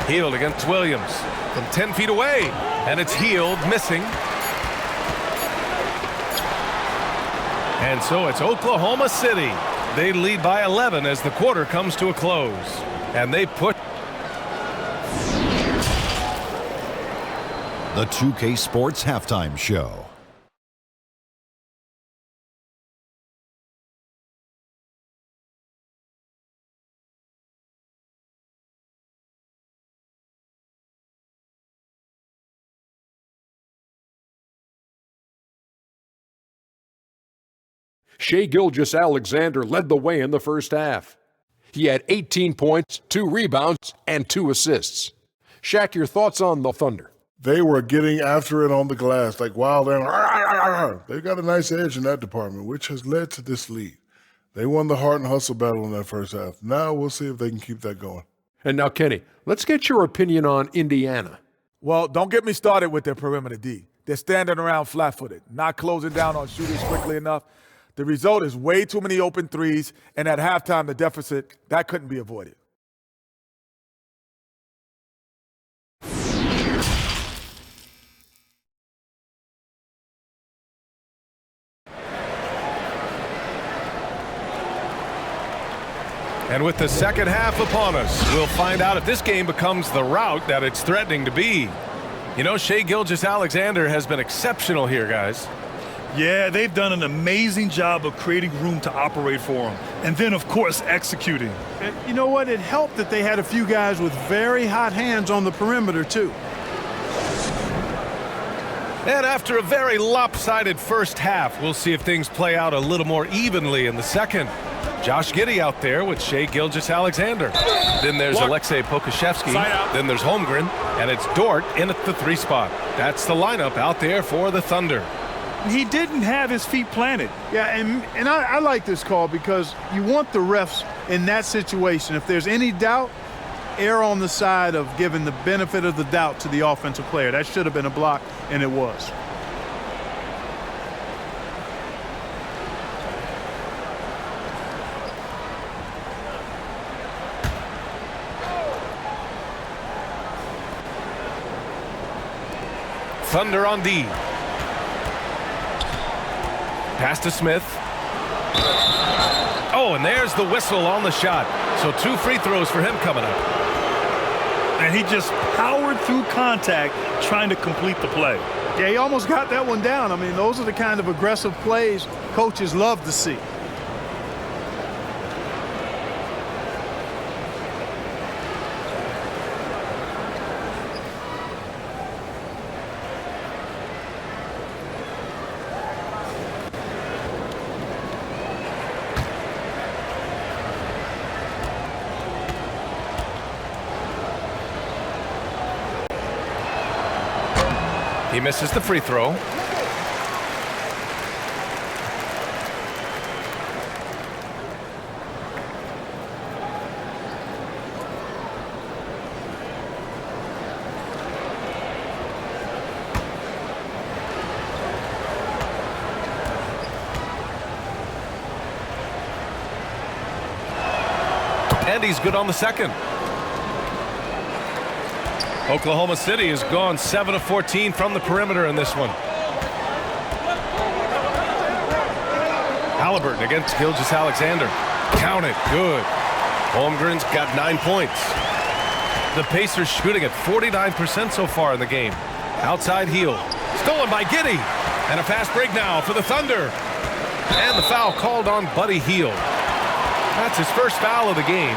Hield against Williams from 10 feet away. And it's Hield missing. And so it's Oklahoma City. They lead by 11 as the quarter comes to a close. And they put the 2K Sports Halftime Show. Shai Gilgeous-Alexander led the way in the first half. He had 18 points, 2 rebounds, and 2 assists. Shaq, your thoughts on the Thunder? They were getting after it on the glass, like wild. They got a nice edge in that department, which has led to this lead. They won the heart and hustle battle in that first half. Now we'll see if they can keep that going. And now, Kenny, let's get your opinion on Indiana. Well, don't get me started with their perimeter D. They're standing around flat-footed, not closing down on shooters quickly enough. The result is way too many open threes, and at halftime, the deficit, that couldn't be avoided. And with the second half upon us, we'll find out if this game becomes the rout that it's threatening to be. You know, Shai Gilgeous-Alexander has been exceptional here, guys. Yeah, they've done an amazing job of creating room to operate for him. And then, of course, executing. And you know what? It helped that they had a few guys with very hot hands on the perimeter, too. And after a very lopsided first half, we'll see if things play out a little more evenly in the second. Josh Giddey out there with Shai Gilgeous-Alexander. Then there's Alexei Pokushevsky. Then there's Holmgren. And it's Dort in at the 3 spot. That's the lineup out there for the Thunder. He didn't have his feet planted. Yeah, and I like this call because you want the refs in that situation. If there's any doubt, err on the side of giving the benefit of the doubt to the offensive player. That should have been a block, and it was. Thunder on D. Pass to Smith. Oh, and there's the whistle on the shot. So 2 free throws for him coming up. And he just powered through contact trying to complete the play. Yeah, he almost got that one down. I mean, those are the kind of aggressive plays coaches love to see. He misses the free throw. And he's good on the second. Oklahoma City has gone 7 of 14 from the perimeter in this one. Halliburton against Gilgeous-Alexander. Count it. Good. Holmgren's got 9 points. The Pacers shooting at 49% so far in the game. Outside heel. Stolen by Giddey. And a fast break now for the Thunder. And the foul called on Buddy Hield. That's his first foul of the game.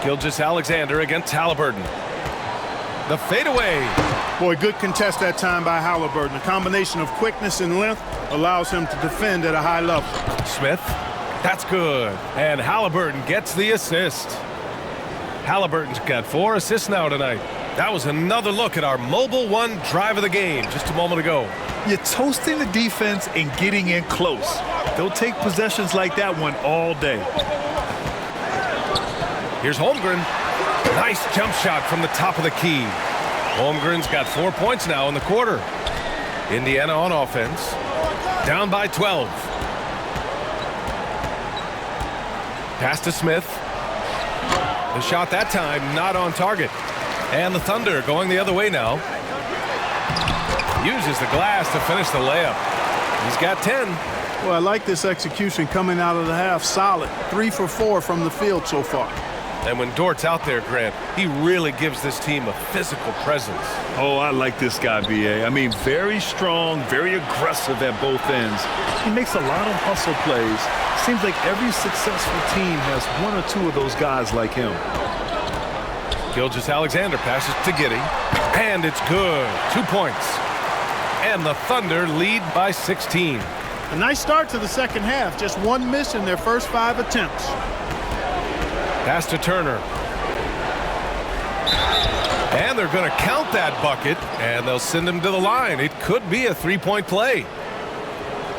Gilgeous-Alexander against Halliburton. The fadeaway. Boy, good contest that time by Halliburton. A combination of quickness and length allows him to defend at a high level. Smith. That's good. And Halliburton gets the assist. Halliburton's got 4 assists now tonight. That was another look at our Mobile One drive of the game just a moment ago. You're toasting the defense and getting in close. They'll take possessions like that one all day. Here's Holmgren. Nice jump shot from the top of the key. Holmgren's got 4 points now in the quarter. Indiana on offense. Down by 12. Pass to Smith. The shot that time not on target. And the Thunder going the other way now. Uses the glass to finish the layup. He's got 10. Well, I like this execution coming out of the half. Solid. 3 for 4 from the field so far. And when Dort's out there, Grant, he really gives this team a physical presence. Oh, I like this guy, B.A. I mean, very strong, very aggressive at both ends. He makes a lot of hustle plays. Seems like every successful team has 1 or 2 of those guys like him. Gilgeous-Alexander passes to Giddey. And it's good. 2 points. And the Thunder lead by 16. A nice start to the second half. Just 1 miss in their first 5 attempts. Pass to Turner. And they're going to count that bucket, and they'll send him to the line. It could be a 3-point play.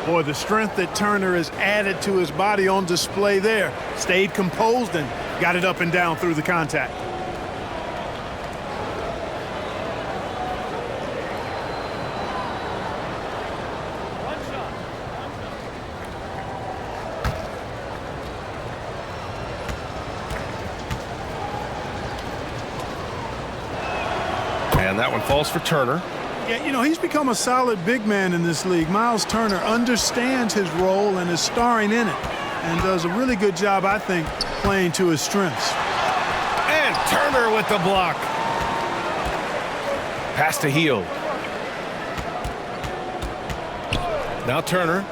Boy, the strength that Turner has added to his body on display there. Stayed composed and got it up and down through the contact. And that one falls for Turner. Yeah, you know, he's become a solid big man in this league. Miles Turner understands his role and is starring in it and does a really good job, I think, playing to his strengths. And Turner with the block. Pass to Hield. Now Turner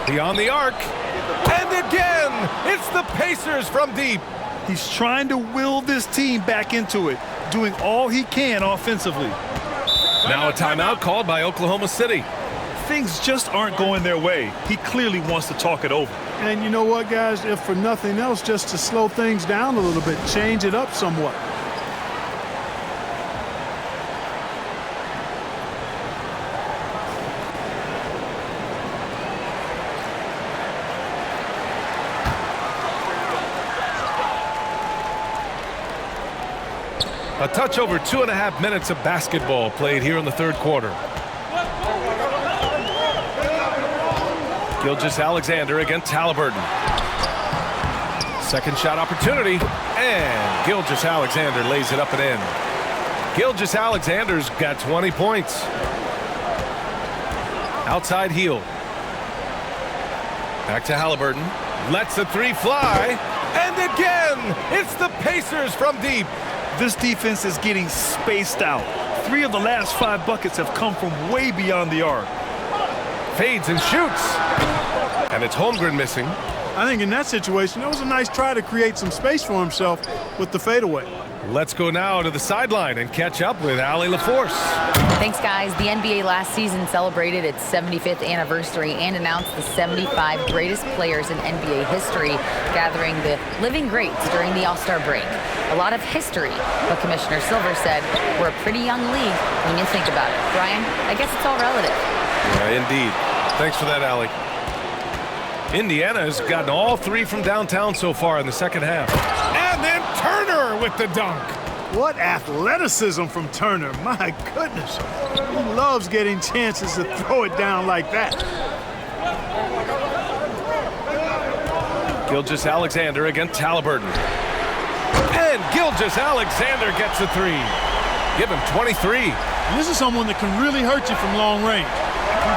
beyond the arc. And again, it's the Pacers from deep. He's trying to will this team back into it, doing all he can offensively. Now a timeout called by Oklahoma City. Things just aren't going their way. He clearly wants to talk it over. And you know what, guys? If for nothing else, just to slow things down a little bit, change it up somewhat. A touch over 2.5 minutes of basketball played here in the third quarter. Gilgeous-Alexander against Halliburton. Second shot opportunity, and Gilgeous-Alexander lays it up and in. Gilgeous-Alexander's got 20 points. Outside Hield. Back to Halliburton. Lets the three fly, and again, it's the Pacers from deep. This defense is getting spaced out. 3 of the last 5 buckets have come from way beyond the arc. Fades and shoots. And it's Holmgren missing. I think in that situation, it was a nice try to create some space for himself with the fadeaway. Let's go now to the sideline and catch up with Allie LaForce. Thanks, guys. The NBA last season celebrated its 75th anniversary and announced the 75 greatest players in NBA history, gathering the living greats during the All-Star break. A lot of history, but Commissioner Silver said we're a pretty young league when you think about it. Brian, I guess it's all relative. Yeah, indeed. Thanks for that, Allie. Indiana's gotten all 3 from downtown so far in the second half. And then Turner with the dunk. What athleticism from Turner. My goodness. He loves getting chances to throw it down like that. Gilgeous-Alexander against Halliburton. And Gilgeous-Alexander gets a 3. Give him 23. And this is someone that can really hurt you from long range.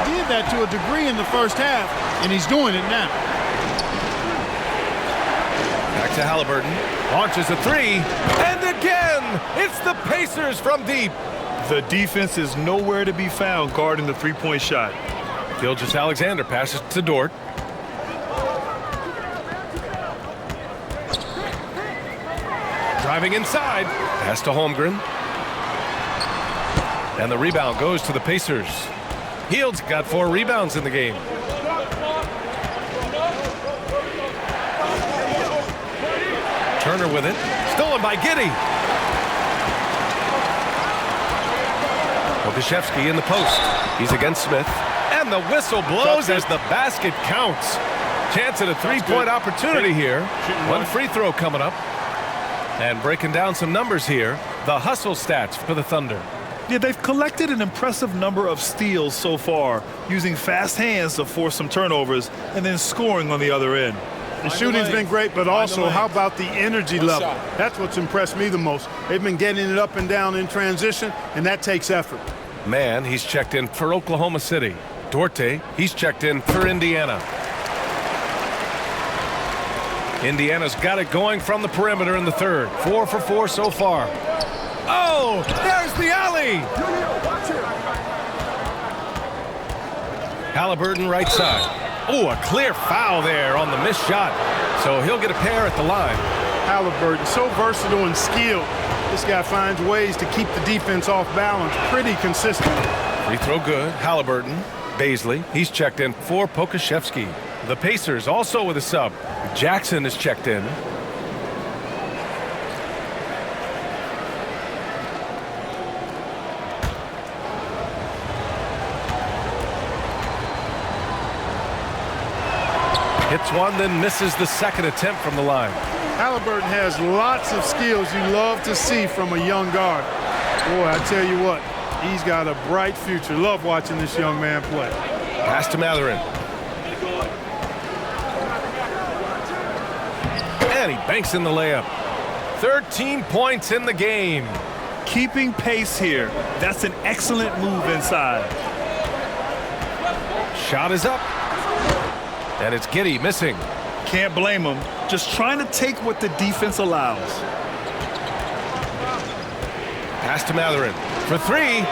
He did that to a degree in the first half, and he's doing it now. Back to Halliburton. Launches a 3. And again, it's the Pacers from deep. The defense is nowhere to be found guarding the three-point shot. Gilgeous-Alexander passes to Dort. Driving inside. Pass to Holmgren. And the rebound goes to the Pacers. Hield's got 4 rebounds in the game. Turner with it. Stolen by Giddey. Okashevsky in the post. He's against Smith. And the whistle blows as the basket counts. Chance at a 3-point opportunity here. One free throw coming up. And breaking down some numbers here, the hustle stats for the Thunder. Yeah, they've collected an impressive number of steals so far, using fast hands to force some turnovers and then scoring on the other end. The shooting's been great, but also how about the energy level? That's what's impressed me the most. They've been getting it up and down in transition, and that takes effort. Mann, he's checked in for Oklahoma City. Duarte, he's checked in for Indiana. Indiana's got it going from the perimeter in the third. 4 for 4 so far. Oh, there's the alley. Halliburton right side. Oh, a clear foul there on the missed shot. So he'll get a pair at the line. Halliburton, so versatile and skilled. This guy finds ways to keep the defense off balance pretty consistently. Free throw good. Halliburton. Baisley, he's checked in for Pokashevsky. The Pacers also with a sub. Jackson is checked in. Hits one, then misses the second attempt from the line. Halliburton has lots of skills you love to see from a young guard. Boy, I tell you what, he's got a bright future. Love watching this young man play. Pass to Mathurin. And he banks in the layup. 13 points in the game. Keeping pace here. That's an excellent move inside. Shot is up. And it's Giddey missing. Can't blame him. Just trying to take what the defense allows. Pass to Matherin for three.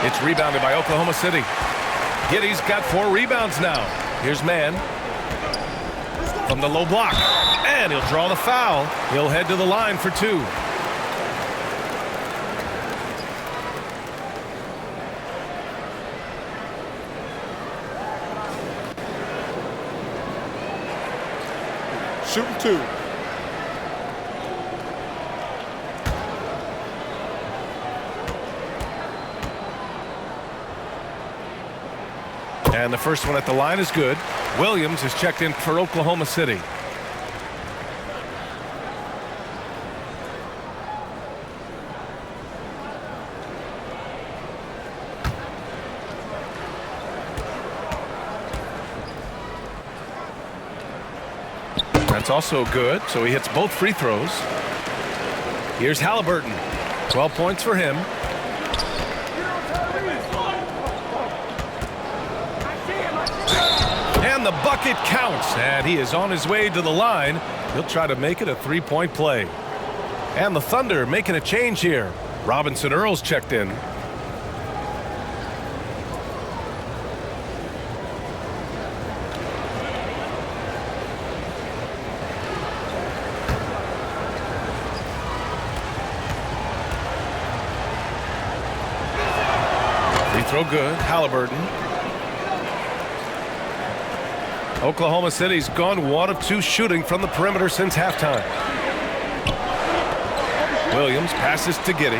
It's rebounded by Oklahoma City. Giddey's got 4 rebounds now. Here's Mann from the low block. And he'll draw the foul. He'll head to the line for 2. Shooting 2. And the first one at the line is good. Williams is checked in for Oklahoma City. That's also good, so he hits both free throws. Here's Halliburton. 12 points for him. And the bucket counts, and he is on his way to the line. He'll try to make it a 3-point play. And the Thunder making a change here. Robinson Earl's checked in. Free throw good. Halliburton. Oklahoma City's gone 1 of 2 shooting from the perimeter since halftime. Williams passes to Giddey.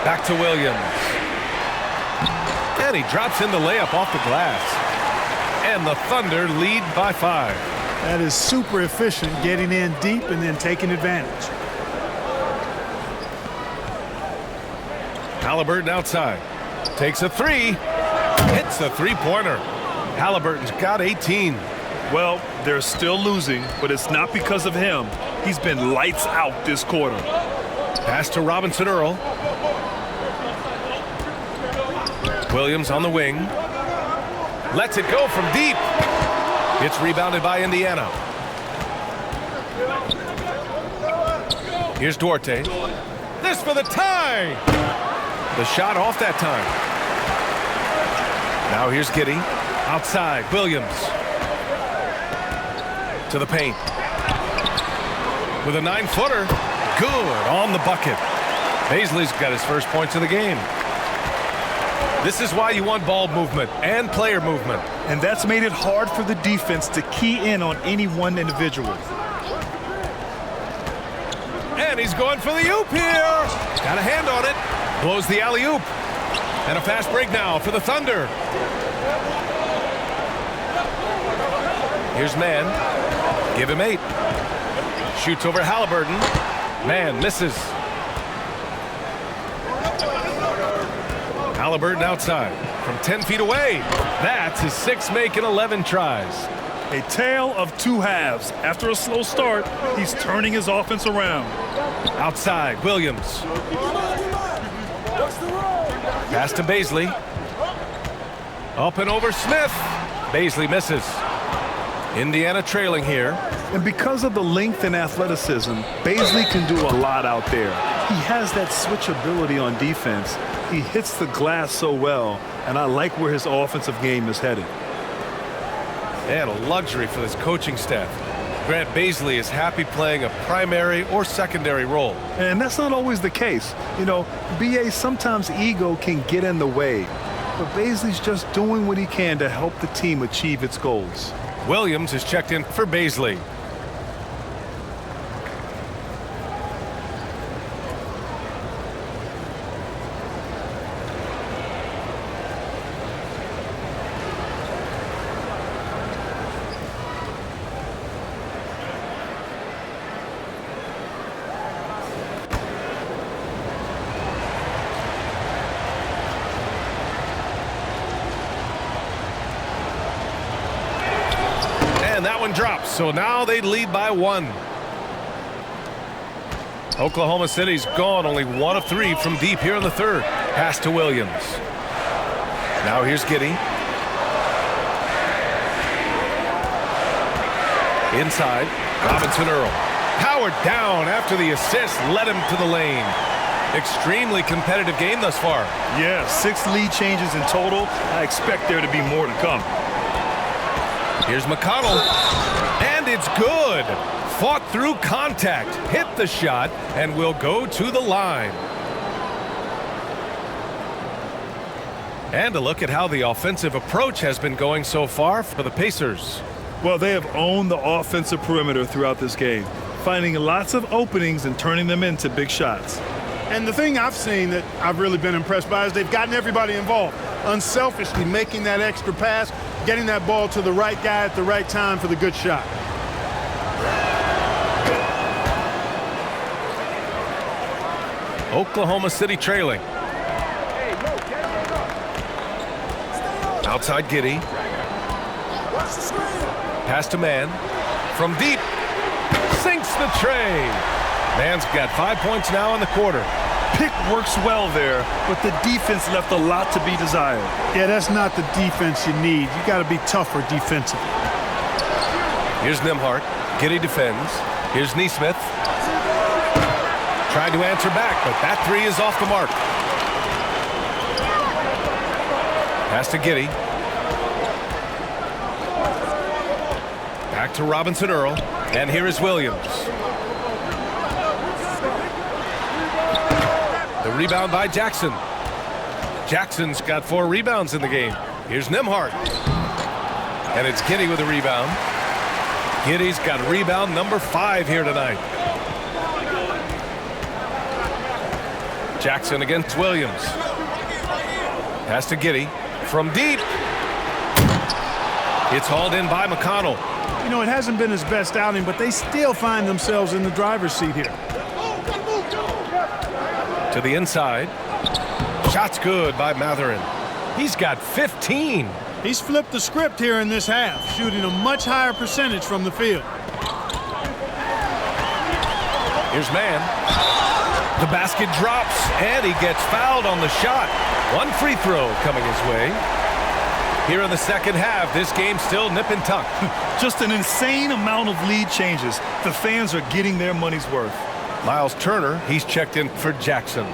Back to Williams. And he drops in the layup off the glass. And the Thunder lead by 5. That is super efficient, getting in deep and then taking advantage. Halliburton outside. Takes a 3. Hits a 3-pointer. Halliburton's got 18. Well, they're still losing, but it's not because of him. He's been lights out this quarter. Pass to Robinson Earl. Williams on the wing. Lets it go from deep. It's rebounded by Indiana. Here's Duarte. This for the tie. The shot off that time. Now here's Giddey. Outside. Williams. To the paint. With a 9-footer. Good on the bucket. Baisley's got his first points of the game. This is why you want ball movement and player movement. And that's made it hard for the defense to key in on any one individual. And he's going for the oop here. Got a hand on it. Blows the alley-oop. And a fast break now for the Thunder. Here's Mann. Give him 8. Shoots over Halliburton. Mann misses. Halliburton outside from 10 feet away. That's his 6th make in 11 tries. A tale of 2 halves. After a slow start, he's turning his offense around. Outside, Williams. Pass to Baisley. Up and over Smith. Baisley misses. Indiana trailing here. And because of the length and athleticism, Baisley can do a lot out there. He has that switchability on defense. He hits the glass so well, and I like where his offensive game is headed. And a luxury for this coaching staff. Grant Baisley is happy playing a primary or secondary role. And that's not always the case. You know, BA, sometimes ego can get in the way. But Baisley's just doing what he can to help the team achieve its goals. Williams is checked in for Baisley. And that one drops, so now they lead by 1. Oklahoma City's gone only 1 of 3 from deep here in the third. Pass to Williams. Now here's Giddey. Inside, Robinson Earl. Powered down after the assist led him to the lane. Extremely competitive game thus far. Yeah, 6 lead changes in total. I expect there to be more to come. Here's McConnell, and it's good. Fought through contact, hit the shot, and will go to the line. And a look at how the offensive approach has been going so far for the Pacers. Well, they have owned the offensive perimeter throughout this game, finding lots of openings and turning them into big shots. And the thing I've seen that I've really been impressed by is they've gotten everybody involved. Unselfishly making that extra pass, getting that ball to the right guy at the right time for the good shot. Oklahoma City trailing. Outside Giddey. Pass to Mann. From deep. Sinks the tray. Mann's got 5 points now in the quarter. Pick works well there, but the defense left a lot to be desired. Yeah, that's not the defense you need. You got to be tougher defensively. Here's Nembhard. Giddey defends. Here's Nesmith. Trying to answer back, but that 3 is off the mark. Pass to Giddey. Back to Robinson Earl. And here is Williams. The rebound by Jackson. Jackson's got 4 rebounds in the game. Here's Nembhard. And it's Giddey with a rebound. Giddey's got rebound number 5 here tonight. Jackson against Williams. Pass to Giddey. From deep. It's hauled in by McConnell. You know, it hasn't been his best outing, but they still find themselves in the driver's seat here. To the inside. Shot's good by Matherin. He's got 15. He's flipped the script here in this half, shooting a much higher percentage from the field. Here's Mann. The basket drops, and he gets fouled on the shot. 1 free throw coming his way. Here in the second half, this game's still nip and tuck. Just an insane amount of lead changes. The fans are getting their money's worth. Miles Turner, he's checked in for Jackson.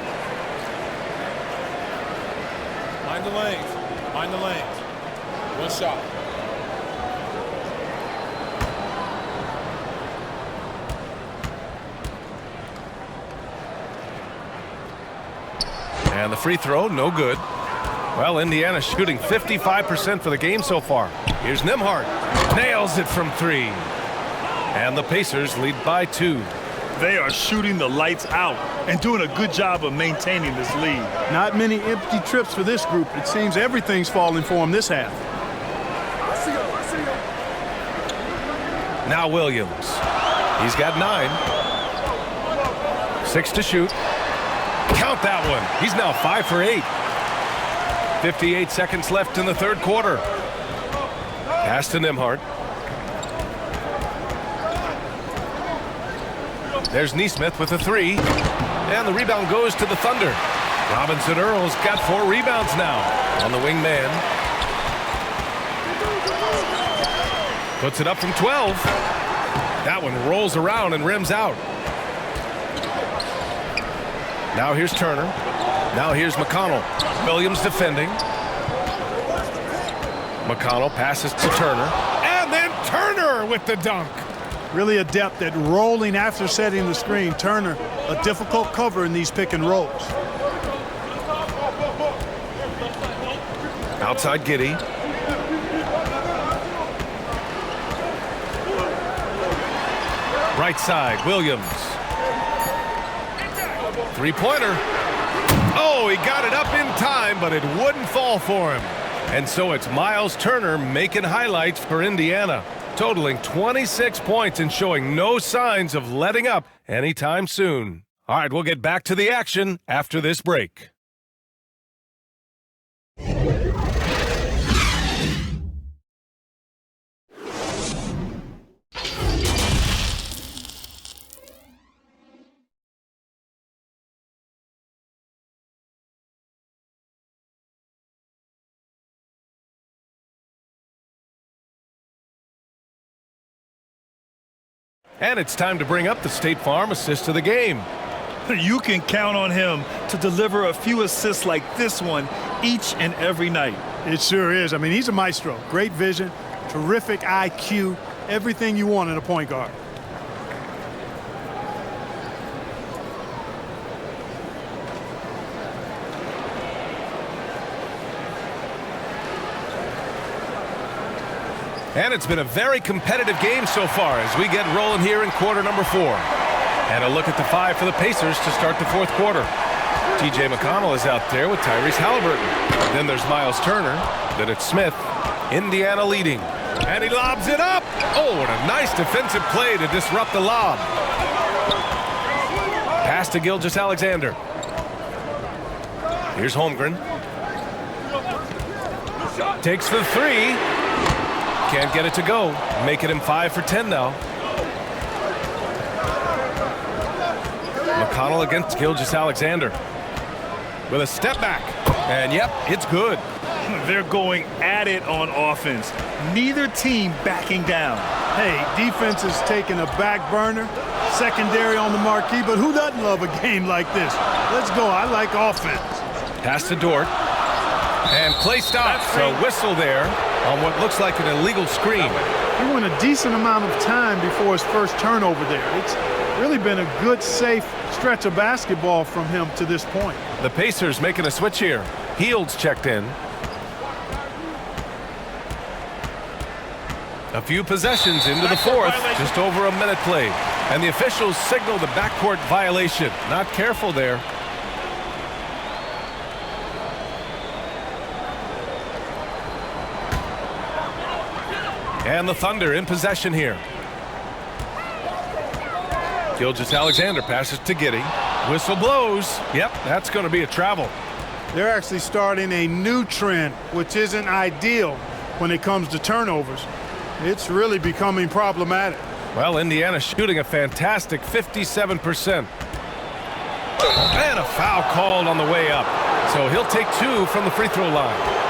Mind the lanes. Mind the lanes. 1 shot. And the free throw, no good. Well, Indiana shooting 55% for the game so far. Here's Nembhard. Nails it from 3. And the Pacers lead by 2. They are shooting the lights out and doing a good job of maintaining this lead. Not many empty trips for this group. It seems everything's falling for them this half. Now Williams. He's got 9. 6 to shoot. Count that one. He's now 5 for 8. 58 seconds left in the third quarter. Pass to Nembhard. There's Nesmith with a 3. And the rebound goes to the Thunder. Robinson Earl's got 4 rebounds now on the wing man. Puts it up from 12. That one rolls around and rims out. Now here's Turner. Now here's McConnell. Williams defending. McConnell passes to Turner. And then Turner with the dunk. Really adept at rolling after setting the screen. Turner, a difficult cover in these pick and rolls. Outside Giddey. Right side, Williams. 3-pointer. Oh, he got it up in time, but it wouldn't fall for him. And so it's Miles Turner making highlights for Indiana, totaling 26 points and showing no signs of letting up anytime soon. All right, we'll get back to the action after this break. And it's time to bring up the State Farm assist of the game. You can count on him to deliver a few assists like this one each and every night. It sure is. I mean, he's a maestro. Great vision, terrific IQ, everything you want in a point guard. And it's been a very competitive game so far as we get rolling here in quarter number 4. And a look at the 5 for the Pacers to start the 4th quarter. T.J. McConnell is out there with Tyrese Halliburton. Then there's Miles Turner. Then it's Smith. Indiana leading. And he lobs it up. Oh, what a nice defensive play to disrupt the lob. Pass to Gilgeous-Alexander. Here's Holmgren. Takes the 3. Can't get it to go. Making him 5 for 10 now. McConnell against Gilgeous-Alexander. With a step back. And yep, it's good. They're going at it on offense. Neither team backing down. Hey, defense is taking a back burner. Secondary on the marquee, but who doesn't love a game like this? Let's go. I like offense. Pass to Dort. And play stops. So whistle there on what looks like an illegal screen. He went a decent amount of time before his first turnover there. It's really been a good, safe stretch of basketball from him to this point. The Pacers making a switch here. Heald's checked in. A few possessions into the 4th. Just over a minute played. And the officials signal the backcourt violation. Not careful there. And the Thunder in possession here. Gilgeous-Alexander passes to Giddey. Whistle blows. Yep, that's going to be a travel. They're actually starting a new trend, which isn't ideal when it comes to turnovers. It's really becoming problematic. Well, Indiana shooting a fantastic 57%. And a foul called on the way up. So he'll take 2 from the free throw line.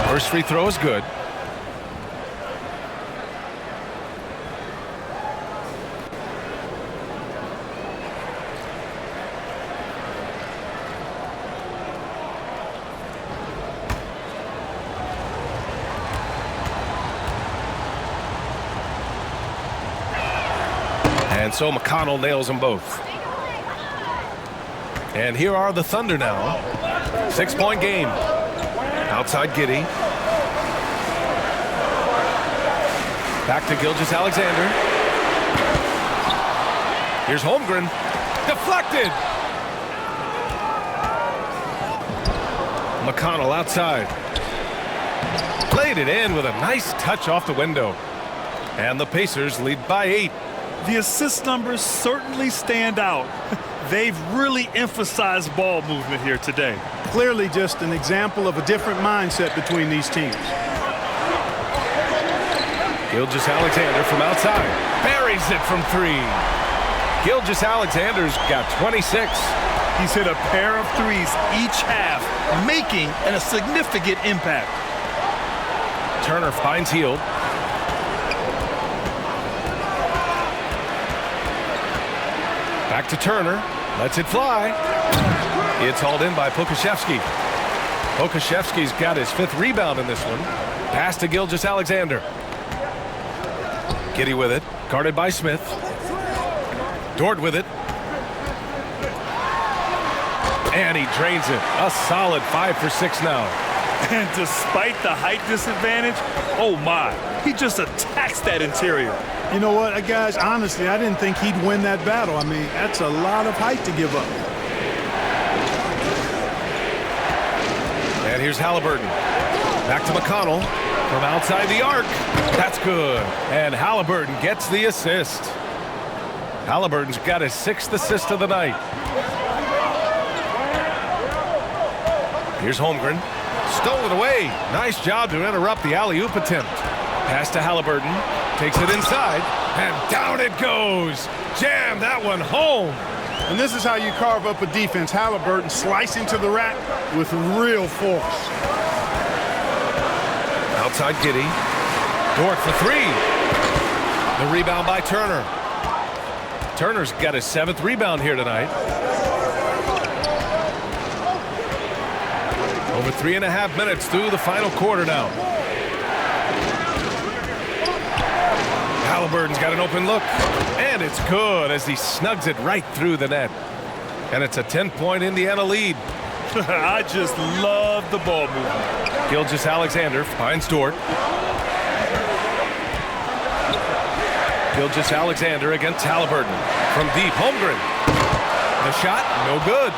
First free throw is good. And so McConnell nails them both. And here are the Thunder now. 6-point game. Outside Giddey. Back to Gilgeous-Alexander. Here's Holmgren. Deflected. McConnell outside. Played it in with a nice touch off the window. And the Pacers lead by 8. The assist numbers certainly stand out. They've really emphasized ball movement here today. Clearly just an example of a different mindset between these teams. Gilgeous-Alexander from outside. Buries it from 3. Gilgeous-Alexander's got 26. He's hit a pair of threes each half, making a significant impact. Turner finds Hield. Back to Turner. Lets it fly. It's hauled in by Pokusevski. Pokusevski's got his 5th rebound in this one. Pass to Gilgeous-Alexander. Giddey with it. Guarded by Smith. Dort with it. And he drains it. A solid 5 for 6 now. And despite the height disadvantage, oh my, he just attacks that interior. You know what, guys, honestly, I didn't think he'd win that battle. I mean, that's a lot of height to give up. And here's Halliburton. Back to McConnell from outside the arc. That's good. And Halliburton gets the assist. Halliburton's got his 6th assist of the night. Here's Holmgren. Stolen away. Nice job to interrupt the alley-oop attempt. Pass to Halliburton. Takes it inside. And down it goes. Jam that one home. And this is how you carve up a defense. Halliburton slicing to the rack with real force. Outside Giddey. Dort for three. The rebound by Turner. Turner's got his 7th rebound here tonight. Over 3.5 minutes through the final quarter now. Halliburton's got an open look. And it's good as he snugs it right through the net. And it's a 10-point Indiana lead. I just love the ball movement. Gilgeous-Alexander finds Dort. Gilgeous-Alexander against Halliburton. From deep, Holmgren. The shot, no good.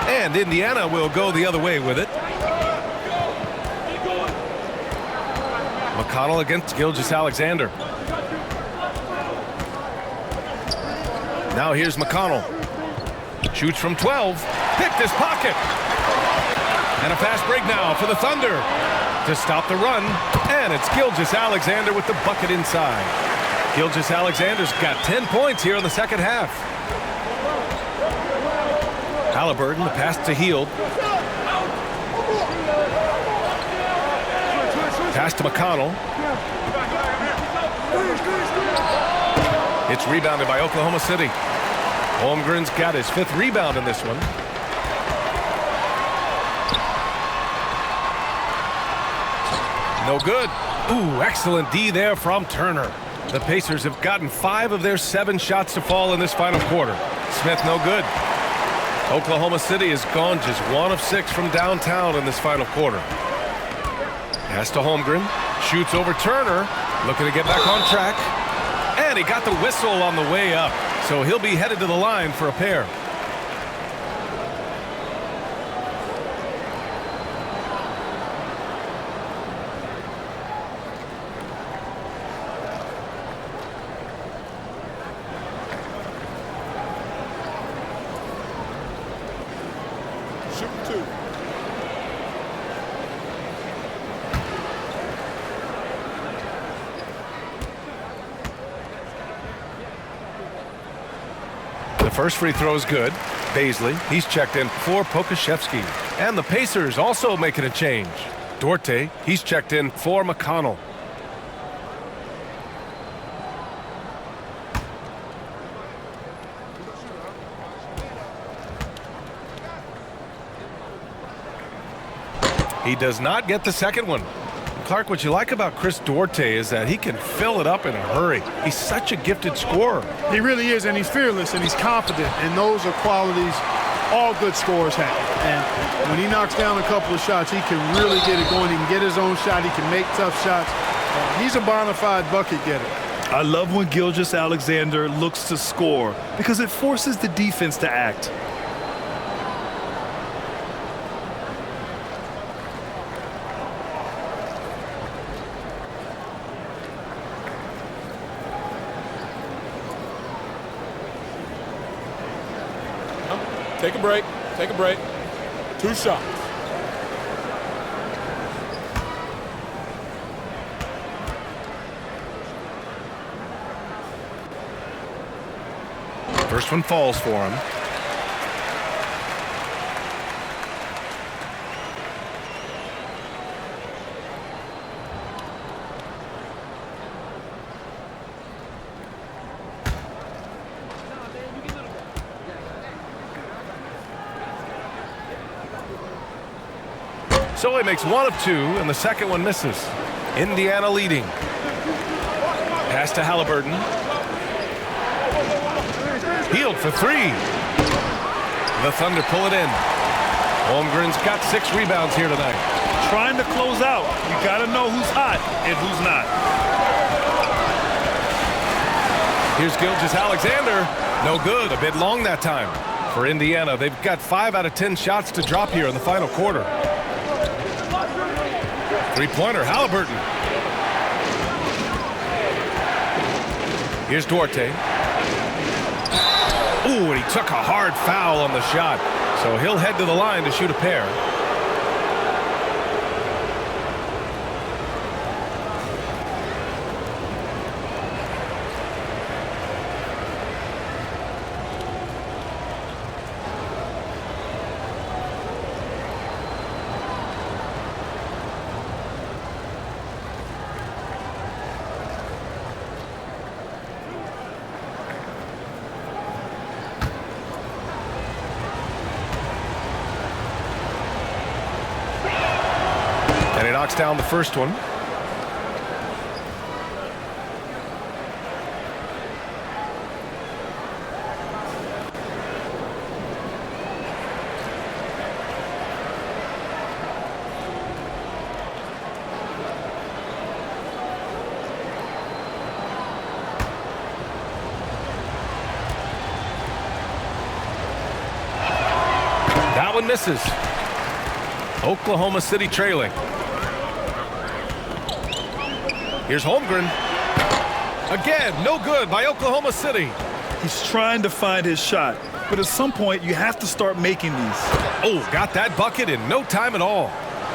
And Indiana will go the other way with it. McConnell against Gilgeous-Alexander. Now here's McConnell. Shoots from 12. Picked his pocket. And a fast break now for the Thunder to stop the run. And it's Gilgeous-Alexander with the bucket inside. Gilgeous-Alexander's got 10 points here in the second half. Halliburton, the pass to Hield. Pass to McConnell. It's rebounded by Oklahoma City. Holmgren's got his 5th rebound in this one. No good. Ooh, excellent D there from Turner. The Pacers have gotten 5 of their 7 shots to fall in this final quarter. Smith, no good. Oklahoma City has gone just 1 of 6 from downtown in this final quarter. Pass to Holmgren. Shoots over Turner. Looking to get back on track. And he got the whistle on the way up. So he'll be headed to the line for a pair. Shoot 2. The first free throw is good. Baisley, he's checked in for Pokashevsky. And the Pacers also making a change. Dorte, he's checked in for McConnell. He does not get the second one. Clark, what you like about Chris Duarte is that he can fill it up in a hurry. He's such a gifted scorer. He really is, and he's fearless, and he's confident, and those are qualities all good scorers have. And when he knocks down a couple of shots, he can really get it going. He can get his own shot. He can make tough shots. He's a bona fide bucket getter. I love when Gilgeous-Alexander looks to score because it forces the defense to act. Take a break. Take a break. 2 shots. First one falls for him. So he makes 1 of 2, and the second one misses. Indiana leading. Pass to Halliburton. Hield for 3. The Thunder pull it in. Holmgren's got 6 rebounds here tonight. Trying to close out. You got to know who's hot and who's not. Here's Gilgeous-Alexander. No good. A bit long that time. For Indiana, they've got 5 out of 10 shots to drop here in the final quarter. Three-pointer, Halliburton. Here's Duarte. Ooh, and he took a hard foul on the shot. So he'll head to the line to shoot a pair. knocks down the first one. That one misses. Oklahoma City trailing. Here's Holmgren. Again, no good by Oklahoma City. He's trying to find his shot, but at some point you have to start making these. Oh, got that bucket in no time at all.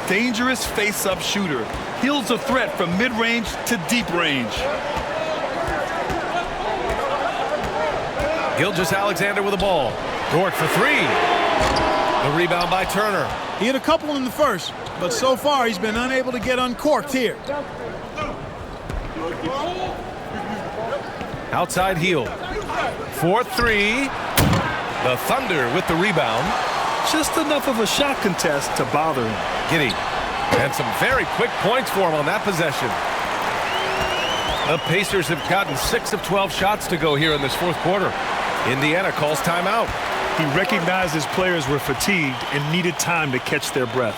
Dangerous face-up shooter. Heals a threat from mid-range to deep range. Gilgeous-Alexander with the ball. Dort for three. The rebound by Turner. He had a couple in the first, but so far he's been unable to get uncorked here. Outside Hield. 4-3. The Thunder with the rebound. Just enough of a shot contest to bother him. Giddey. And some very quick points for him on that possession. The Pacers have gotten 6 of 12 shots to go here in this fourth quarter. Indiana calls timeout. He recognized his players were fatigued and needed time to catch their breath.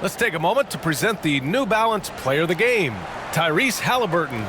Let's take a moment to present the New Balance Player of the Game, Tyrese Halliburton.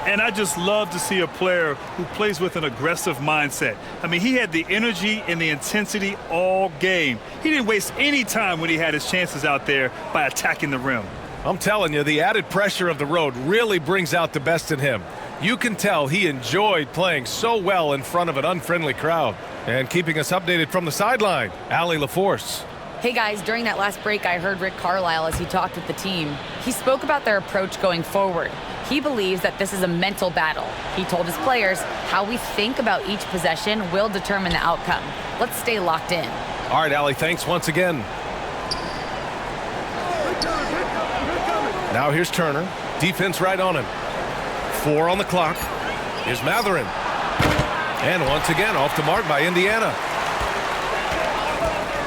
And I just love to see a player who plays with an aggressive mindset. I mean, he had the energy and the intensity all game. He didn't waste any time when he had his chances out there by attacking the rim. I'm telling you, the added pressure of the road really brings out the best in him. You can tell he enjoyed playing so well in front of an unfriendly crowd. And keeping us updated from the sideline, Allie LaForce. Hey guys, during that last break, I heard Rick Carlisle as he talked with the team. He spoke about their approach going forward. He believes that this is a mental battle. He told his players how we think about each possession will determine the outcome. Let's stay locked in. All right, Allie, thanks once again. Now here's Turner. Defense right on him. 4 on the clock. Here's Matherin. And once again, off the mark by Indiana.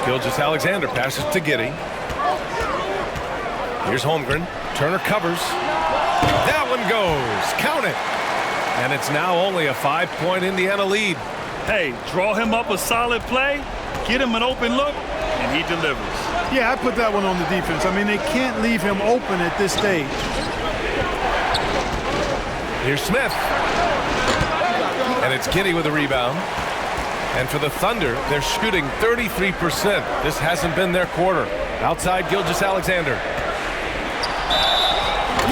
Gilgeous-Alexander passes to Giddey. Here's Holmgren. Turner covers. That one goes. Count it. And it's now only a 5-point Indiana lead. Hey, draw him up a solid play, get him an open look, and he delivers. Yeah, I put that one on the defense. I mean, they can't leave him open at this stage. Here's Smith. And it's Giddey with a rebound. And for the Thunder, they're shooting 33%. This hasn't been their quarter. Outside Gilgeous-Alexander.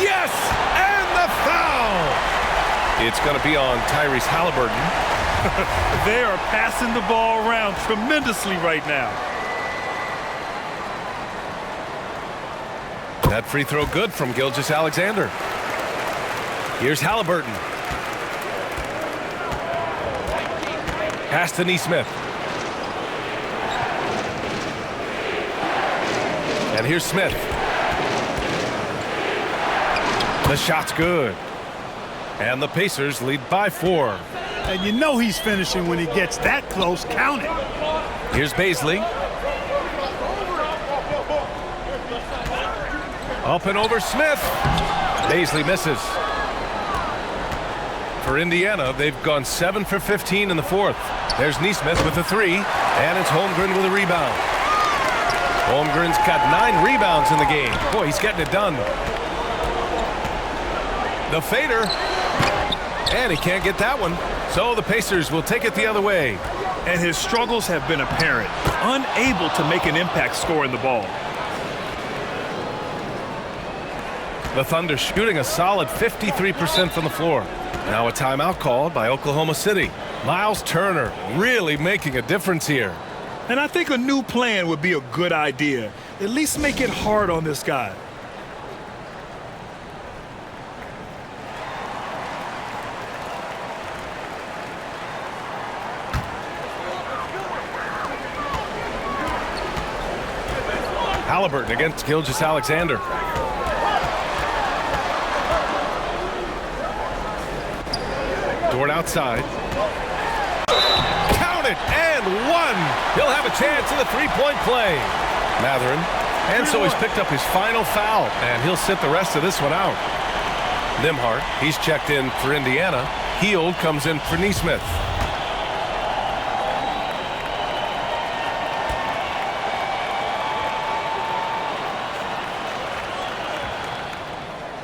Yes! And the foul! It's going to be on Tyrese Halliburton. They are passing the ball around tremendously right now. That free throw good from Gilgeous-Alexander. Here's Halliburton. Pass to Nesmith. And here's Smith. The shot's good. And the Pacers lead by 4. And you know he's finishing when he gets that close. Count it. Here's Baisley. Up and over Smith. Baisley misses. For Indiana, they've gone 7 for 15 in the fourth. There's Nesmith with a 3, and it's Holmgren with a rebound. Holmgren's got 9 rebounds in the game. Boy, he's getting it done. The fader, and he can't get that one. So the Pacers will take it the other way. And his struggles have been apparent, unable to make an impact scoring the ball. The Thunder shooting a solid 53% from the floor. Now a timeout called by Oklahoma City. Miles Turner really making a difference here. And I think a new plan would be a good idea. At least make it hard on this guy. Halliburton against Gilgeous-Alexander. Dort outside. Count it, and one. He'll have a chance in the three-point play. Matherin. And so he's picked up his final foul, and he'll sit the rest of this one out. Nimhart, he's checked in for Indiana. Heald comes in for Nesmith.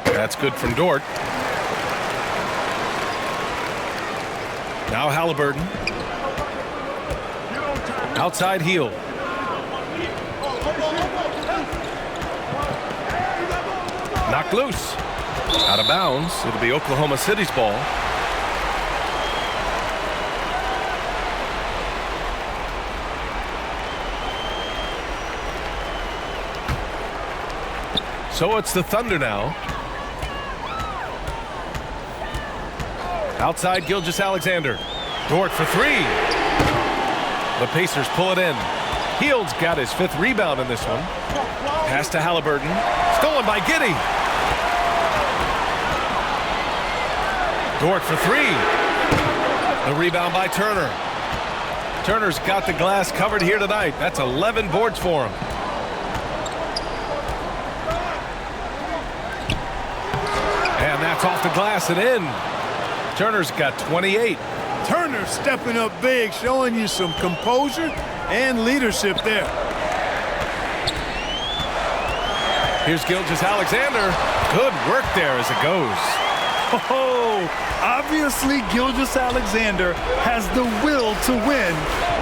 That's good from Dort. Now Halliburton. Outside Heald. Knocked loose. Out of bounds. It'll be Oklahoma City's ball. So it's the Thunder now. Outside Gilgeous-Alexander. Dort for three. The Pacers pull it in. Heald's got his 5th rebound in this one. Pass to Halliburton. Stolen by Giddey. Dort for three. The rebound by Turner. Turner's got the glass covered here tonight. That's 11 boards for him. And that's off the glass and in. Turner's got 28. Turner stepping up big, showing you some composure and leadership there. Here's Gilgeous-Alexander. Good work there as it goes. Oh, obviously Gilgeous-Alexander has the will to win.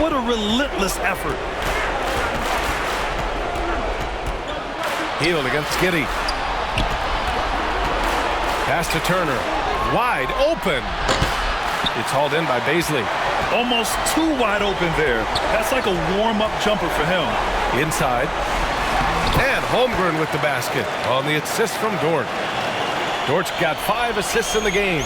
What a relentless effort. Heald against Giddey. Pass to Turner. Wide open. It's hauled in by Baisley. Almost too wide open there. That's like a warm-up jumper for him. Inside. And Holmgren with the basket on the assist from Dort. Dort's got 5 assists in the game.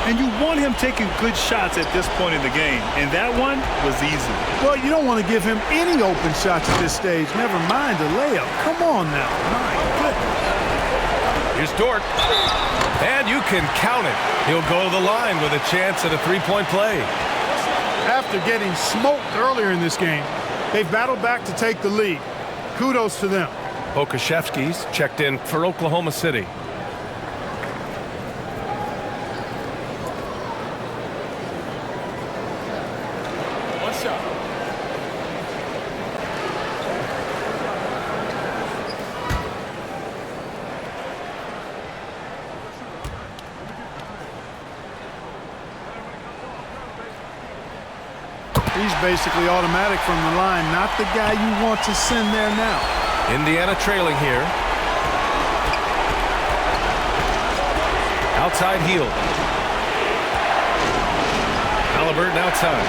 And you want him taking good shots at this point in the game. And that one was easy. Well, you don't want to give him any open shots at this stage. Never mind a layup. Come on now. My goodness. Here's Dort. And you can count it. He'll go to the line with a chance at a three-point play. After getting smoked earlier in this game, they've battled back to take the lead. Kudos to them. Okashevsky's checked in for Oklahoma City. One shot. He's basically automatic from the line, not the guy you want to send there now. Indiana trailing here. Outside Heald. Halliburton outside.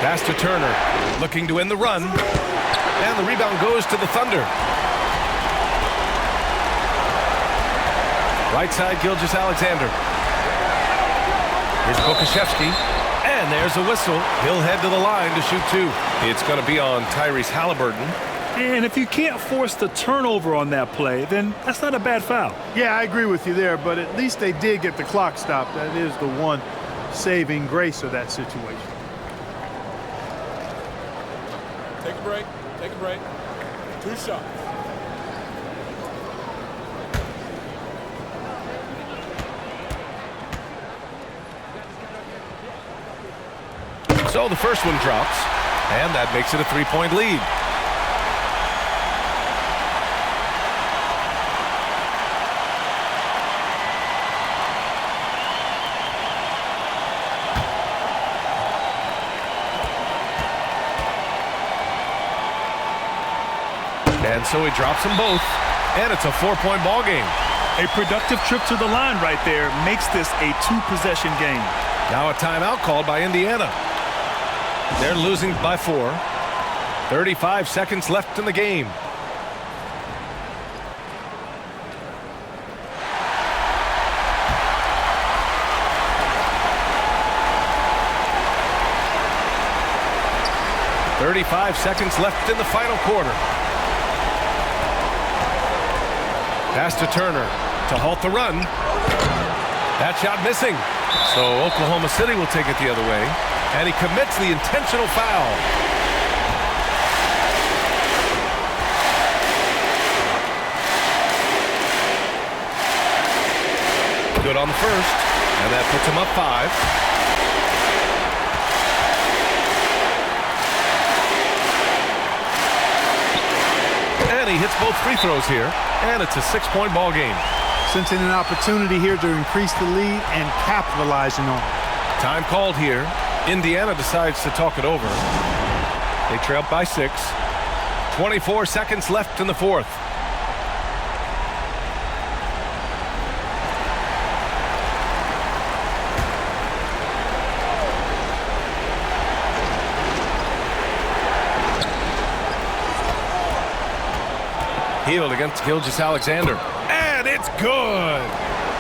Pass to Turner. Looking to end the run. And the rebound goes to the Thunder. Right side Gilgeous-Alexander. Here's Okashevsky. And there's a whistle. He'll head to the line to shoot 2. It's going to be on Tyrese Halliburton. And if you can't force the turnover on that play, then that's not a bad foul. Yeah, I agree with you there, but at least they did get the clock stopped. That is the one saving grace of that situation. Take a break. Take a break. 2 shots. So the first one drops, and that makes it a 3-point lead. And so he drops them both. And it's a 4-point ball game. A productive trip to the line right there makes this a 2-possession game. Now a timeout called by Indiana. They're losing by 4. 35 seconds left in the game. "35 seconds left in the final quarter." Pass to Turner to halt the run. That shot missing. So Oklahoma City will take it the other way. And he commits the intentional foul. Good on the first. And that puts him up 5. And he hits both free throws here. And it's a 6-point ball game. Sensing an opportunity here to increase the lead and capitalizing on it. Time called here. Indiana decides to talk it over. They trail by 6. 24 seconds left in the fourth. Healed against Gilgeous-Alexander. And it's good.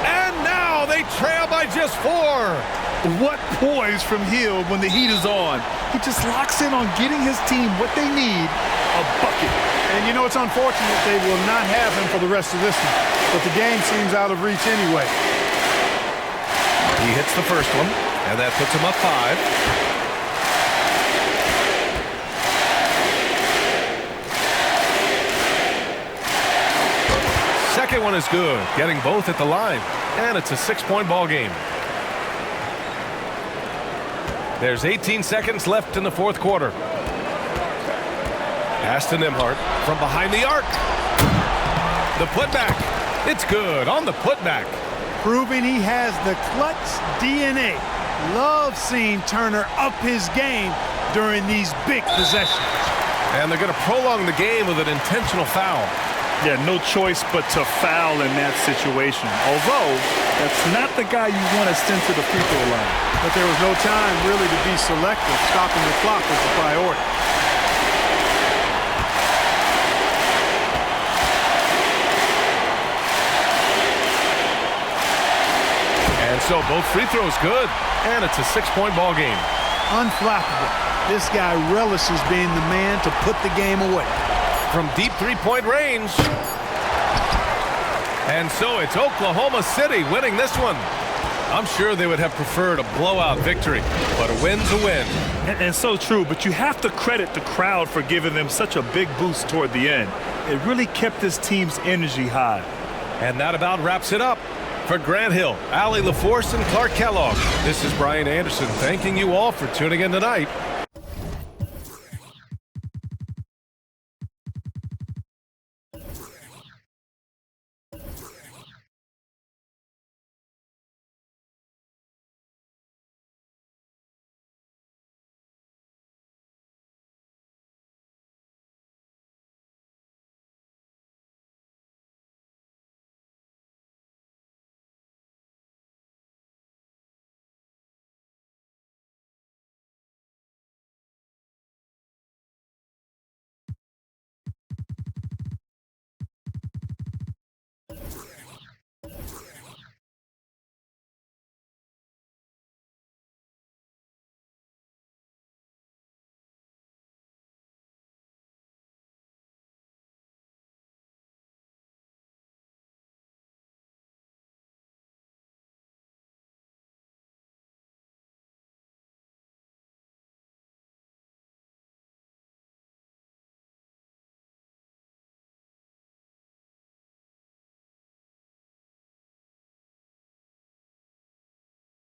And now they trail by just 4. What poise from Hill when the heat is on. He just locks in on getting his team what they need, a bucket. And you know, it's unfortunate they will not have him for the rest of this one. But the game seems out of reach anyway. He hits the first one, and that puts him up 5. Second one is good, getting both at the line. And it's a 6-point ball game. There's 18 seconds left in the fourth quarter. Pass to Nembhard from behind the arc. The putback. It's good on the putback. Proving he has the clutch DNA. Love seeing Turner up his game during these big possessions. And they're going to prolong the game with an intentional foul. Yeah, no choice but to foul in that situation. Although, that's not the guy you want to send to the free throw line. But there was no time really to be selective. Stopping the clock was the priority. And so both free throws good. And it's a 6-point ball game. Unflappable. This guy relishes being the man to put the game away. From deep 3-point range. And so it's Oklahoma City winning this one. I'm sure they would have preferred a blowout victory, but a win's a win. And so true, but you have to credit the crowd for giving them such a big boost toward the end. It really kept this team's energy high. And that about wraps it up. For Grant Hill, Allie LaForce, and Clark Kellogg, this is Brian Anderson thanking you all for tuning in tonight